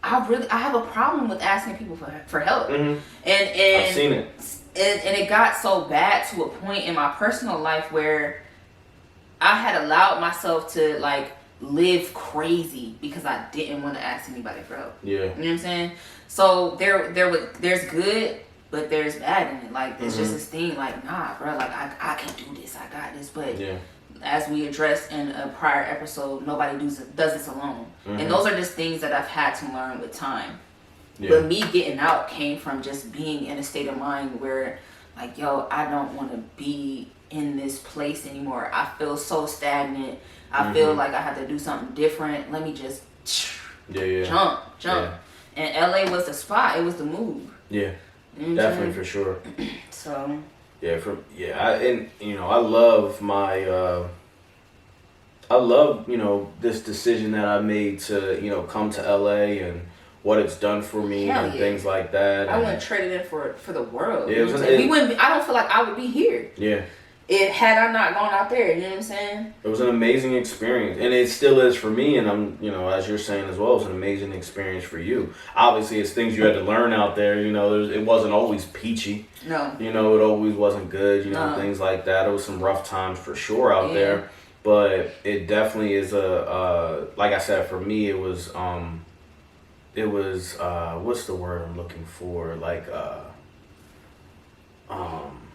have a problem with asking people for help. And I've seen it. And it got so bad to a point in my personal life where I had allowed myself to like live crazy because I didn't want to ask anybody for help. Yeah. You know what I'm saying? So there's good, but there's bad in it. Like it's just this thing like, nah, bro, like I can do this, I got this. But as we addressed in a prior episode, nobody does this alone. And those are just things that I've had to learn with time. Yeah. But me getting out came from just being in a state of mind where like, yo, I don't want to be in this place anymore. I feel so stagnant. I feel like I have to do something different. Let me just jump. Yeah. And LA was the spot. It was the move. Yeah. Definitely, for sure. So and you know, I love you know, this decision that I made to, you know, come to LA and what it's done for me and things like that. I wouldn't trade it in for the world. Yeah, I don't feel like I would be here. Yeah. Had I not gone out there, you know what I'm saying? It was an amazing experience, and it still is for me. And I'm, you know, as you're saying as well, it's an amazing experience for you. Obviously, it's things you had to learn out there. You know, it wasn't always peachy. No. You know, it always wasn't good. You know, things like that. It was some rough times for sure out there, but it definitely is like I said, for me, it was what's the word I'm looking for? Like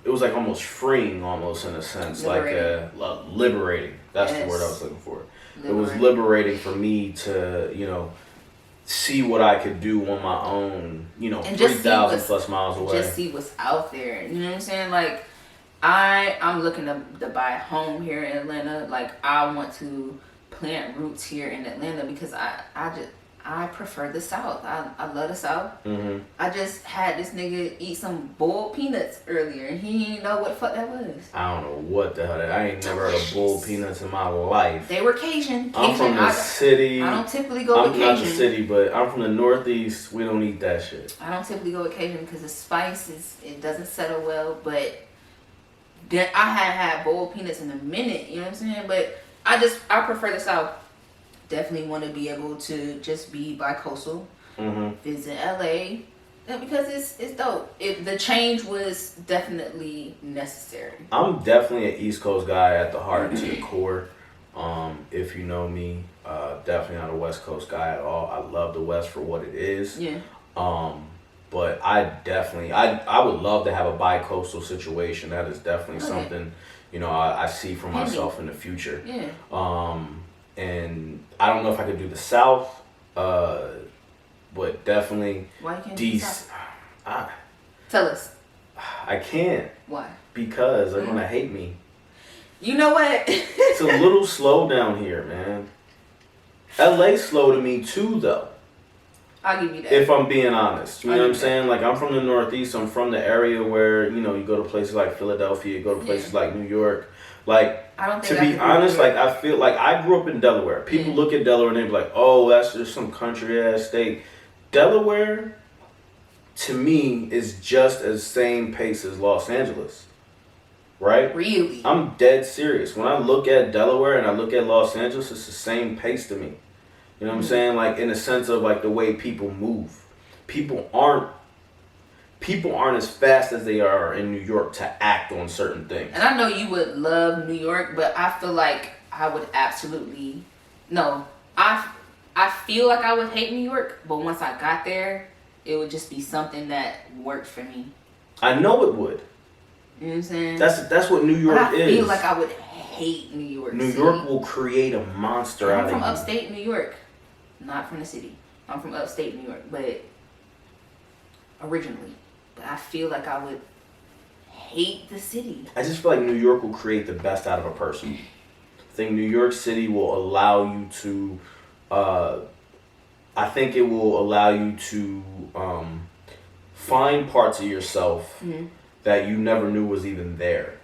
it was like almost freeing, almost in a sense, liberating. Like liberating. That's the word I was looking for. It was liberating for me to, you know, see what I could do on my own. You know, 3,000 plus miles away. Just see what's out there. You know what I'm saying? Like I'm looking to buy a home here in Atlanta. Like I want to plant roots here in Atlanta because I prefer the South. I love the South. I just had this nigga eat some boiled peanuts earlier, and he didn't know what the fuck that was. I don't know what the hell that. I ain't never heard of boiled peanuts in my life. They were Cajun. I'm from the city. I don't typically go with Cajun. I'm not the city, but I'm from the Northeast. We don't eat that shit. I don't typically go with Cajun because the spice it doesn't settle well. But then I hadn't had boiled peanuts in a minute. You know what I'm saying? But I prefer the South. Definitely want to be able to just be bi-coastal, visit LA, because it's dope. The change was definitely necessary. I'm definitely an East Coast guy at the heart to the core. If you know me, definitely not a West Coast guy at all. I love the West for what it is. Yeah. But I would love to have a bi-coastal situation. That is definitely something, you know, I see for myself in the future. Yeah. And I don't know if I could do the South, but definitely. Why you can't do the South? Tell us. I can't. Why? Because they're gonna hate me. You know what? It's a little slow down here, man. LA slow to me too, though. I'll give you that. If I'm being honest, you know what I'm saying? Like, I'm from the Northeast. I'm from the area where, you know, you go to places like Philadelphia, you go to places like New York. Like, I don't think to be honest, like, I feel like I grew up in Delaware. People look at Delaware and they be like, oh, that's just some country ass state. Delaware, to me, is just as same pace as Los Angeles. Right? Really? I'm dead serious. When I look at Delaware and I look at Los Angeles, it's the same pace to me. You know what I'm saying? Like, in the sense of, like, the way people move. People aren't as fast as they are in New York to act on certain things. And I know you would love New York, but I feel like I would absolutely... No. I feel like I would hate New York, but once I got there, it would just be something that worked for me. I know it would. You know what I'm saying? That's what New York is. I feel like I would hate New York. New York will create a monster out of you. I'm from upstate New York. Not from the city. I'm from upstate New York, but originally. But I feel like I would hate the city. I just feel like New York will create the best out of a person. I think New York City will allow you to, I think it will allow you to find parts of yourself that you never knew was even there.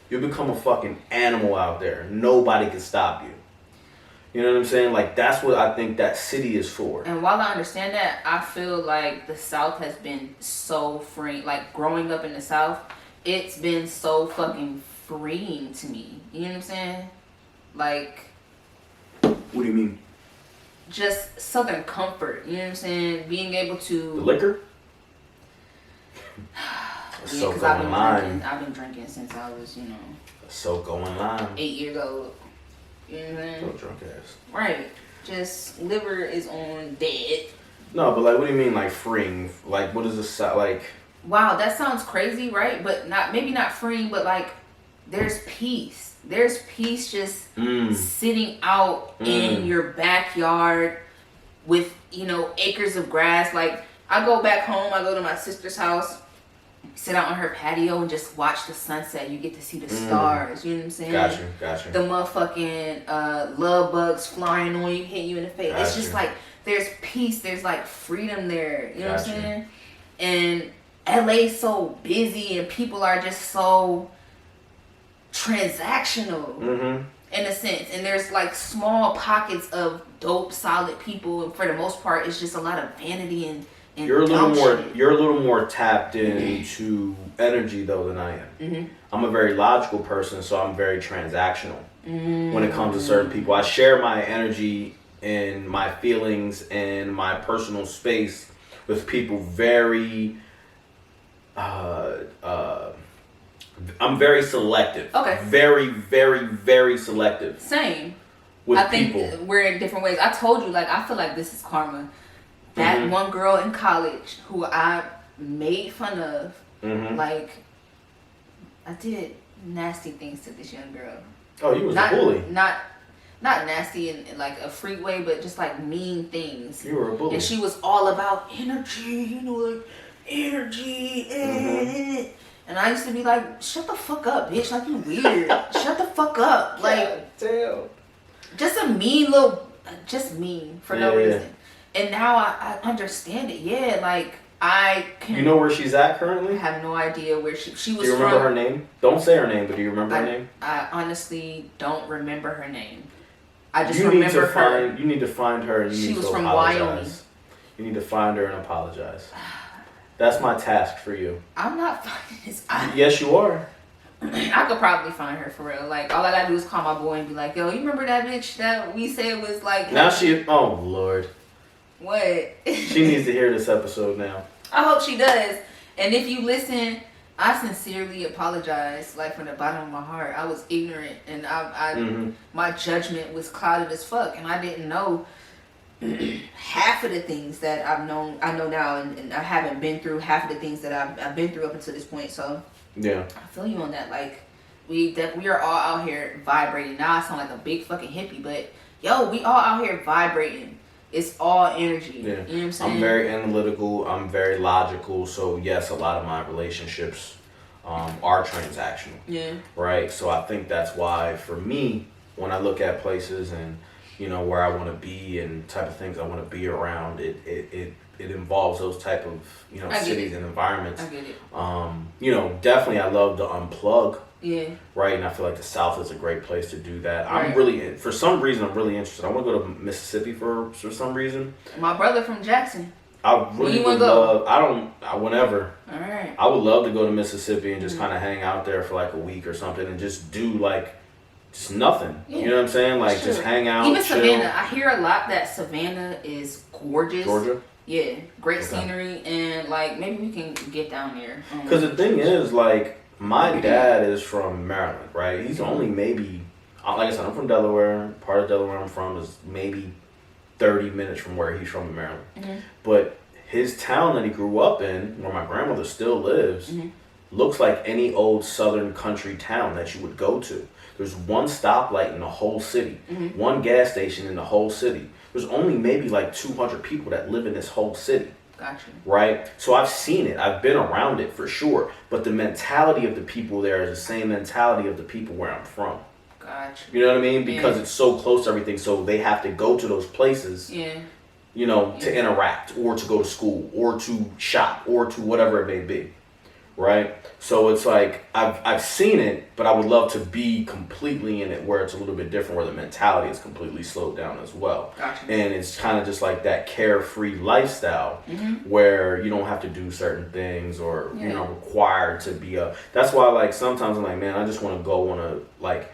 You'll become a fucking animal out there. Nobody can stop you. You know what I'm saying? Like, that's what I think that city is for. And while I understand that, I feel like the South has been so freeing. Like, growing up in the South, it's been so fucking freeing to me. You know what I'm saying? Like... What do you mean? Just Southern comfort. You know what I'm saying? Being able to... The liquor? Yeah, because I've been drinking since I was, 8 years old. You know what I'm saying? So drunk ass. Right. Just liver is on dead. No, but like, what do you mean, like freeing? Like, what is this like? Wow, that sounds crazy, right? But maybe not freeing, but like, there's peace. There's peace just sitting out in your backyard with, acres of grass. Like, I go back home, I go to my sister's house, sit out on her patio and just watch the sunset. You get to see the stars. You know what I'm saying? Gotcha. The motherfucking love bugs flying on you, hitting you in the face. Gotcha. It's just like, there's peace. There's like freedom there. You know what I'm saying? And LA's so busy and people are just so transactional in a sense. And there's like small pockets of dope, solid people. And for the most part, it's just a lot of vanity and you're a little more tapped into energy though than I am. I'm a very logical person, so I'm very transactional when it comes to certain people. I share my energy and my feelings and my personal space with people very I'm very selective. Okay. Very, very, very selective. Same. With I think people. We're in different ways. I told you, like, I feel like this is karma. That one girl in college who I made fun of, like, I did nasty things to this young girl. Oh, you was a bully. Not nasty in like a freak way, but just like mean things. You were a bully. And she was all about energy, like energy. And I used to be like, shut the fuck up, bitch. Like, you weird. Shut the fuck up. Like, damn. Just a mean just mean for no reason. And now I understand it. Yeah, like, I can... You know where she's at currently? I have no idea where she was from. Do you remember her name? Don't say her name, but do you remember her name? I honestly don't remember her name. I just remember her. You need to find her and you need to apologize. She was from Wyoming. You need to find her and apologize. That's my task for you. I'm not finding this. Yes, you are. I could probably find her for real. Like, all I gotta do is call my boy and be like, yo, you remember that bitch that we said was like... Now oh, Lord. What? She needs to hear this episode now. I hope she does. And if you listen, I sincerely apologize, like, from the bottom of my heart. I was ignorant, and my judgment was clouded as fuck, and I didn't know half of the things that I know now, and I haven't been through half of the things that I've been through up until this point. So yeah, I feel you on that. Like, we are all out here vibrating. Now I sound like a big fucking hippie, but yo, we all out here vibrating. It's all energy. Yeah. You know what I'm saying? I'm very analytical. I'm very logical. So yes, a lot of my relationships are transactional. Yeah. Right. So I think that's why, for me, when I look at places and you know, where I want to be and type of things I want to be around. It involves those type of, you know, cities and environments. I get it. You know, definitely I love to unplug. Yeah. Right, and I feel like the South is a great place to do that. Right. I'm really, for some reason, I'm really interested. I want to go to Mississippi for some reason. My brother from Jackson. I really would love. Whenever. All right. I would love to go to Mississippi and just kind of hang out there for like a week or something and just do like just nothing. Yeah. You know what I'm saying? Like just hang out. Even chill. Savannah, I hear a lot that Savannah is gorgeous. Georgia. Yeah, great scenery, and like maybe we can get down there. Because the thing is, like, my dad is from Maryland, right? He's only maybe, like I said, I'm from Delaware. Part of Delaware I'm from is maybe 30 minutes from where he's from in Maryland. Mm-hmm. But his town that he grew up in, where my grandmother still lives, looks like any old southern country town that you would go to. There's one stoplight in the whole city, one gas station in the whole city. There's only maybe like 200 people that live in this whole city. Gotcha. Right? So I've seen it. I've been around it for sure. But the mentality of the people there is the same mentality of the people where I'm from. Gotcha. You know what I mean? Because it's so close to everything. So they have to go to those places, you know, to interact or to go to school or to shop or to whatever it may be. Right? So it's like, I've seen it, but I would love to be completely in it where it's a little bit different, where the mentality is completely slowed down as well. Gotcha. And it's kind of just like that carefree lifestyle where you don't have to do certain things or, you know, required to be that's why, like, sometimes I'm like, man, I just want to go on a, like,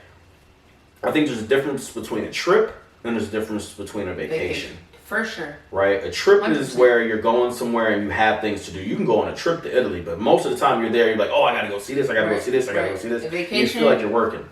I think there's a difference between a trip and there's a difference between a vacation. For sure. Right? A trip 100%. is where you're going somewhere and you have things to do. You can go on a trip to Italy, but most of the time you're there, you're like, oh, I gotta go see this, I gotta go see this, I gotta go see this. A vacation, you feel like you're working.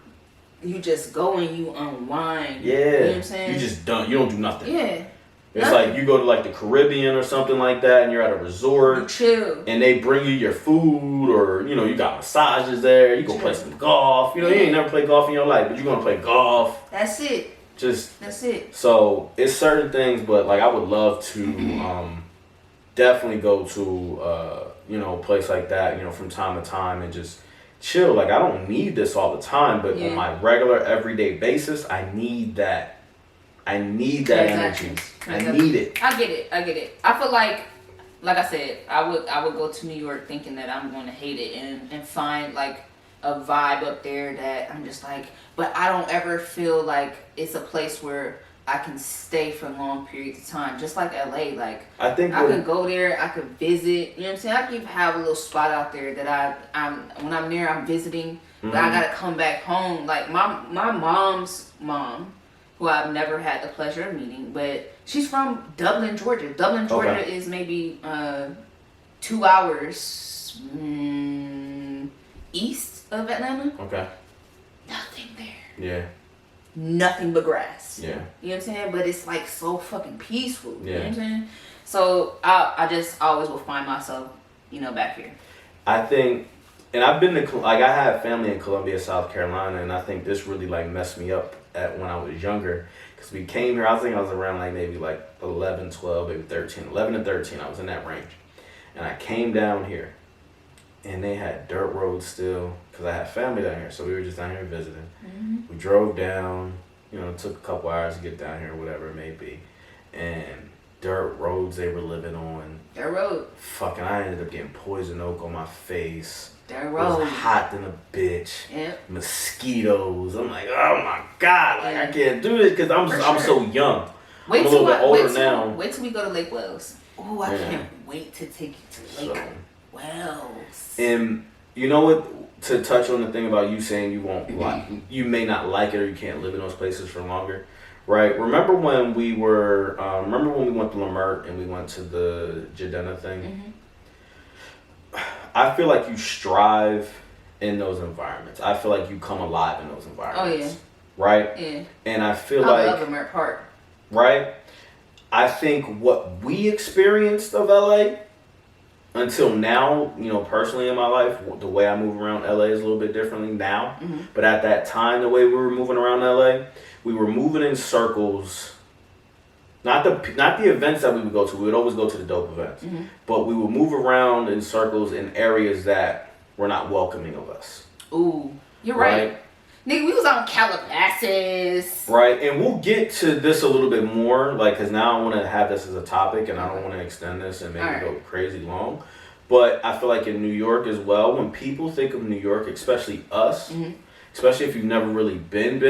You just go and you unwind. Yeah. You know what I'm saying? You don't do nothing. Yeah. It's like you go to like the Caribbean or something like that and you're at a resort. You chill. And they bring you your food or, you know, you got massages there. You go play some golf. You know, you ain't never played golf in your life, but you're going to play golf. That's it. That's it. So it's certain things, but like I would love to definitely go to you know, a place like that, you know, from time to time and just chill. Like I don't need this all the time, but on my regular everyday basis, I need that. I need that energy. I need it. I get it. I feel like I said, I would go to New York thinking that I'm going to hate it and find like a vibe up there that I'm just like, but I don't ever feel like it's a place where I can stay for long periods of time. Just like LA, like I think I could go there, I could visit. You know what I'm saying? I could have a little spot out there that I'm when I'm there, I'm visiting, but I gotta come back home. Like my mom's mom, who I've never had the pleasure of meeting, but she's from Dublin, Georgia. Dublin, Georgia is maybe 2 hours east of Atlanta. Okay. Nothing there. Yeah. Nothing but grass. Yeah. You know what I'm saying? But it's like so fucking peaceful. Yeah. You know what I'm saying? So I just always will find myself, you know, back here. I think, and I've been to, like, I have family in Columbia, South Carolina, and I think this really like messed me up when I was younger. Because we came here, I think I was around like maybe like 11, 12, maybe 13. 11 and 13, I was in that range. And I came down here. And they had dirt roads still, because I had family down here, so we were just down here visiting. We drove down, you know, it took a couple hours to get down here, whatever it may be. And dirt roads they were living on. Dirt road. Fucking, I ended up getting poison oak on my face. Dirt road. It was hot than a bitch. Yep. Mosquitoes. I'm like, oh my God, like I can't do this, because I'm so young. Wait I'm a little bit older now. Wait till we go to Lake Wells. Oh, I can't wait to take you to Lake Wells. And you know what? To touch on the thing about you saying you won't like, you may not like it or you can't live in those places for longer, right? Remember when we were? Remember when we went to Lamert and we went to the Jadena thing? I feel like you strive in those environments. I feel like you come alive in those environments. Oh yeah. Right. Yeah. And I feel like I love Lamert Park. Right. I think what we experienced of LA. Until now, you know, personally in my life, the way I move around LA is a little bit differently now. But at that time, the way we were moving around LA, we were moving in circles. Not the events that we would go to. We would always go to the dope events. But we would move around in circles in areas that were not welcoming of us. Ooh, you're right. Nigga, we was on Calabasas. Right, and we'll get to this a little bit more, like, because now I want to have this as a topic, and I don't want to extend this and make it go crazy long. But I feel like in New York as well, when people think of New York, especially us, especially if you've never really been,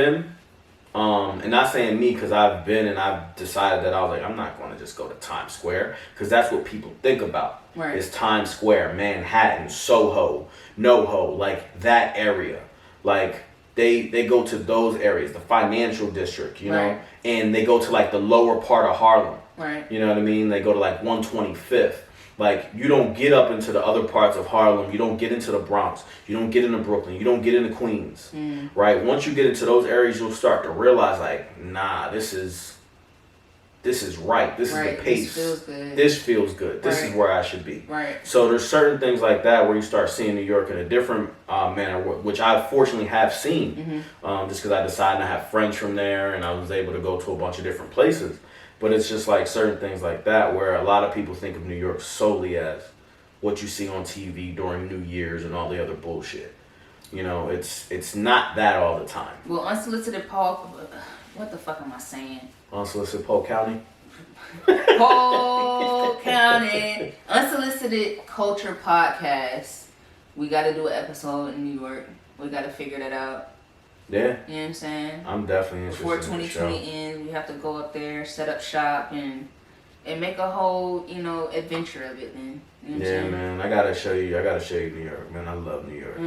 and not saying me, because I've been and I've decided that I was like, I'm not going to just go to Times Square, because that's what people think about. Right. Is Times Square, Manhattan, Soho, NoHo, like that area. Like, they go to those areas, the financial district, you know, and they go to like the lower part of Harlem. Right. You know what I mean? They go to like 125th. Like, you don't get up into the other parts of Harlem. You don't get into the Bronx. You don't get into Brooklyn. You don't get into Queens. Right? Once you get into those areas, you'll start to realize, like, nah, this is right. This is the pace. This feels good. This is where I should be. Right. So there's certain things like that where you start seeing New York in a different manner, which I fortunately have seen, just because I decided to have friends from there and I was able to go to a bunch of different places. But it's just like certain things like that where a lot of people think of New York solely as what you see on TV during New Year's and all the other bullshit. You know, it's not that all the time. Well, Unsolicited Paul, what the fuck am I saying? Unsolicited Polk County? Polk County. Unsolicited Culture Podcast. We got to do an episode in New York. We got to figure that out. Yeah. You know what I'm saying? I'm definitely interested. Before 2020 ends, we have to go up there, set up shop, and make a whole, adventure of it, man. You know what I'm saying? Man. I gotta show you New York, man. I love New York.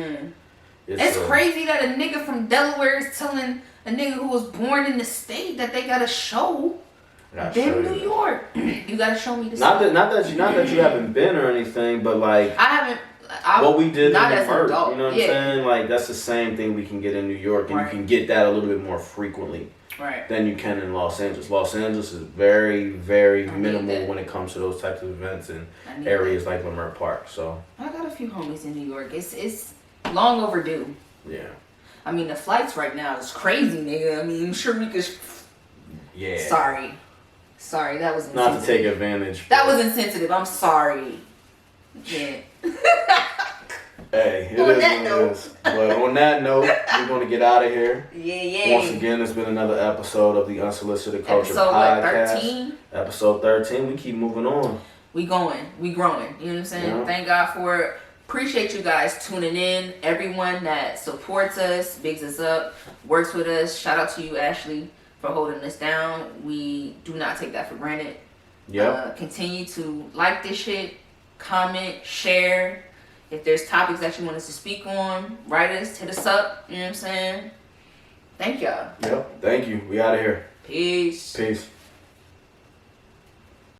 It's crazy that a nigga from Delaware is telling a nigga who was born in the state that they got a show. In New York. You gotta show me this. Not that you haven't been or anything, but like I haven't. What we did in the merch, you know what I'm Yeah. saying? Like, that's the same thing we can get in New York, and you can get that a little bit more frequently than you can in Los Angeles. Los Angeles is very, very minimal when it comes to those types of events in areas like Leimert Park. So I got a few homies in New York. It's long overdue. Yeah. I mean, the flights right now is crazy, nigga. I mean, I'm sure we could. Yeah. Sorry, that was insensitive. Not to take advantage. That was insensitive. I'm sorry. Yeah. Hey, it is. But on that note, we're going to get out of here. Yeah. Once again, it's been another episode of the Unsolicited Culture Episode Podcast. 13? Episode 13. We keep moving on. We going. We growing. You know what I'm saying? Yeah. Thank God for it. Appreciate you guys tuning in. Everyone that supports us, bigs us up, works with us. Shout out to you, Ashley, for holding us down. We do not take that for granted. Yep. Continue to like this shit, comment, share. If there's topics that you want us to speak on, write us, hit us up. You know what I'm saying? Thank y'all. Yep. Thank you. We out of here. Peace. Peace.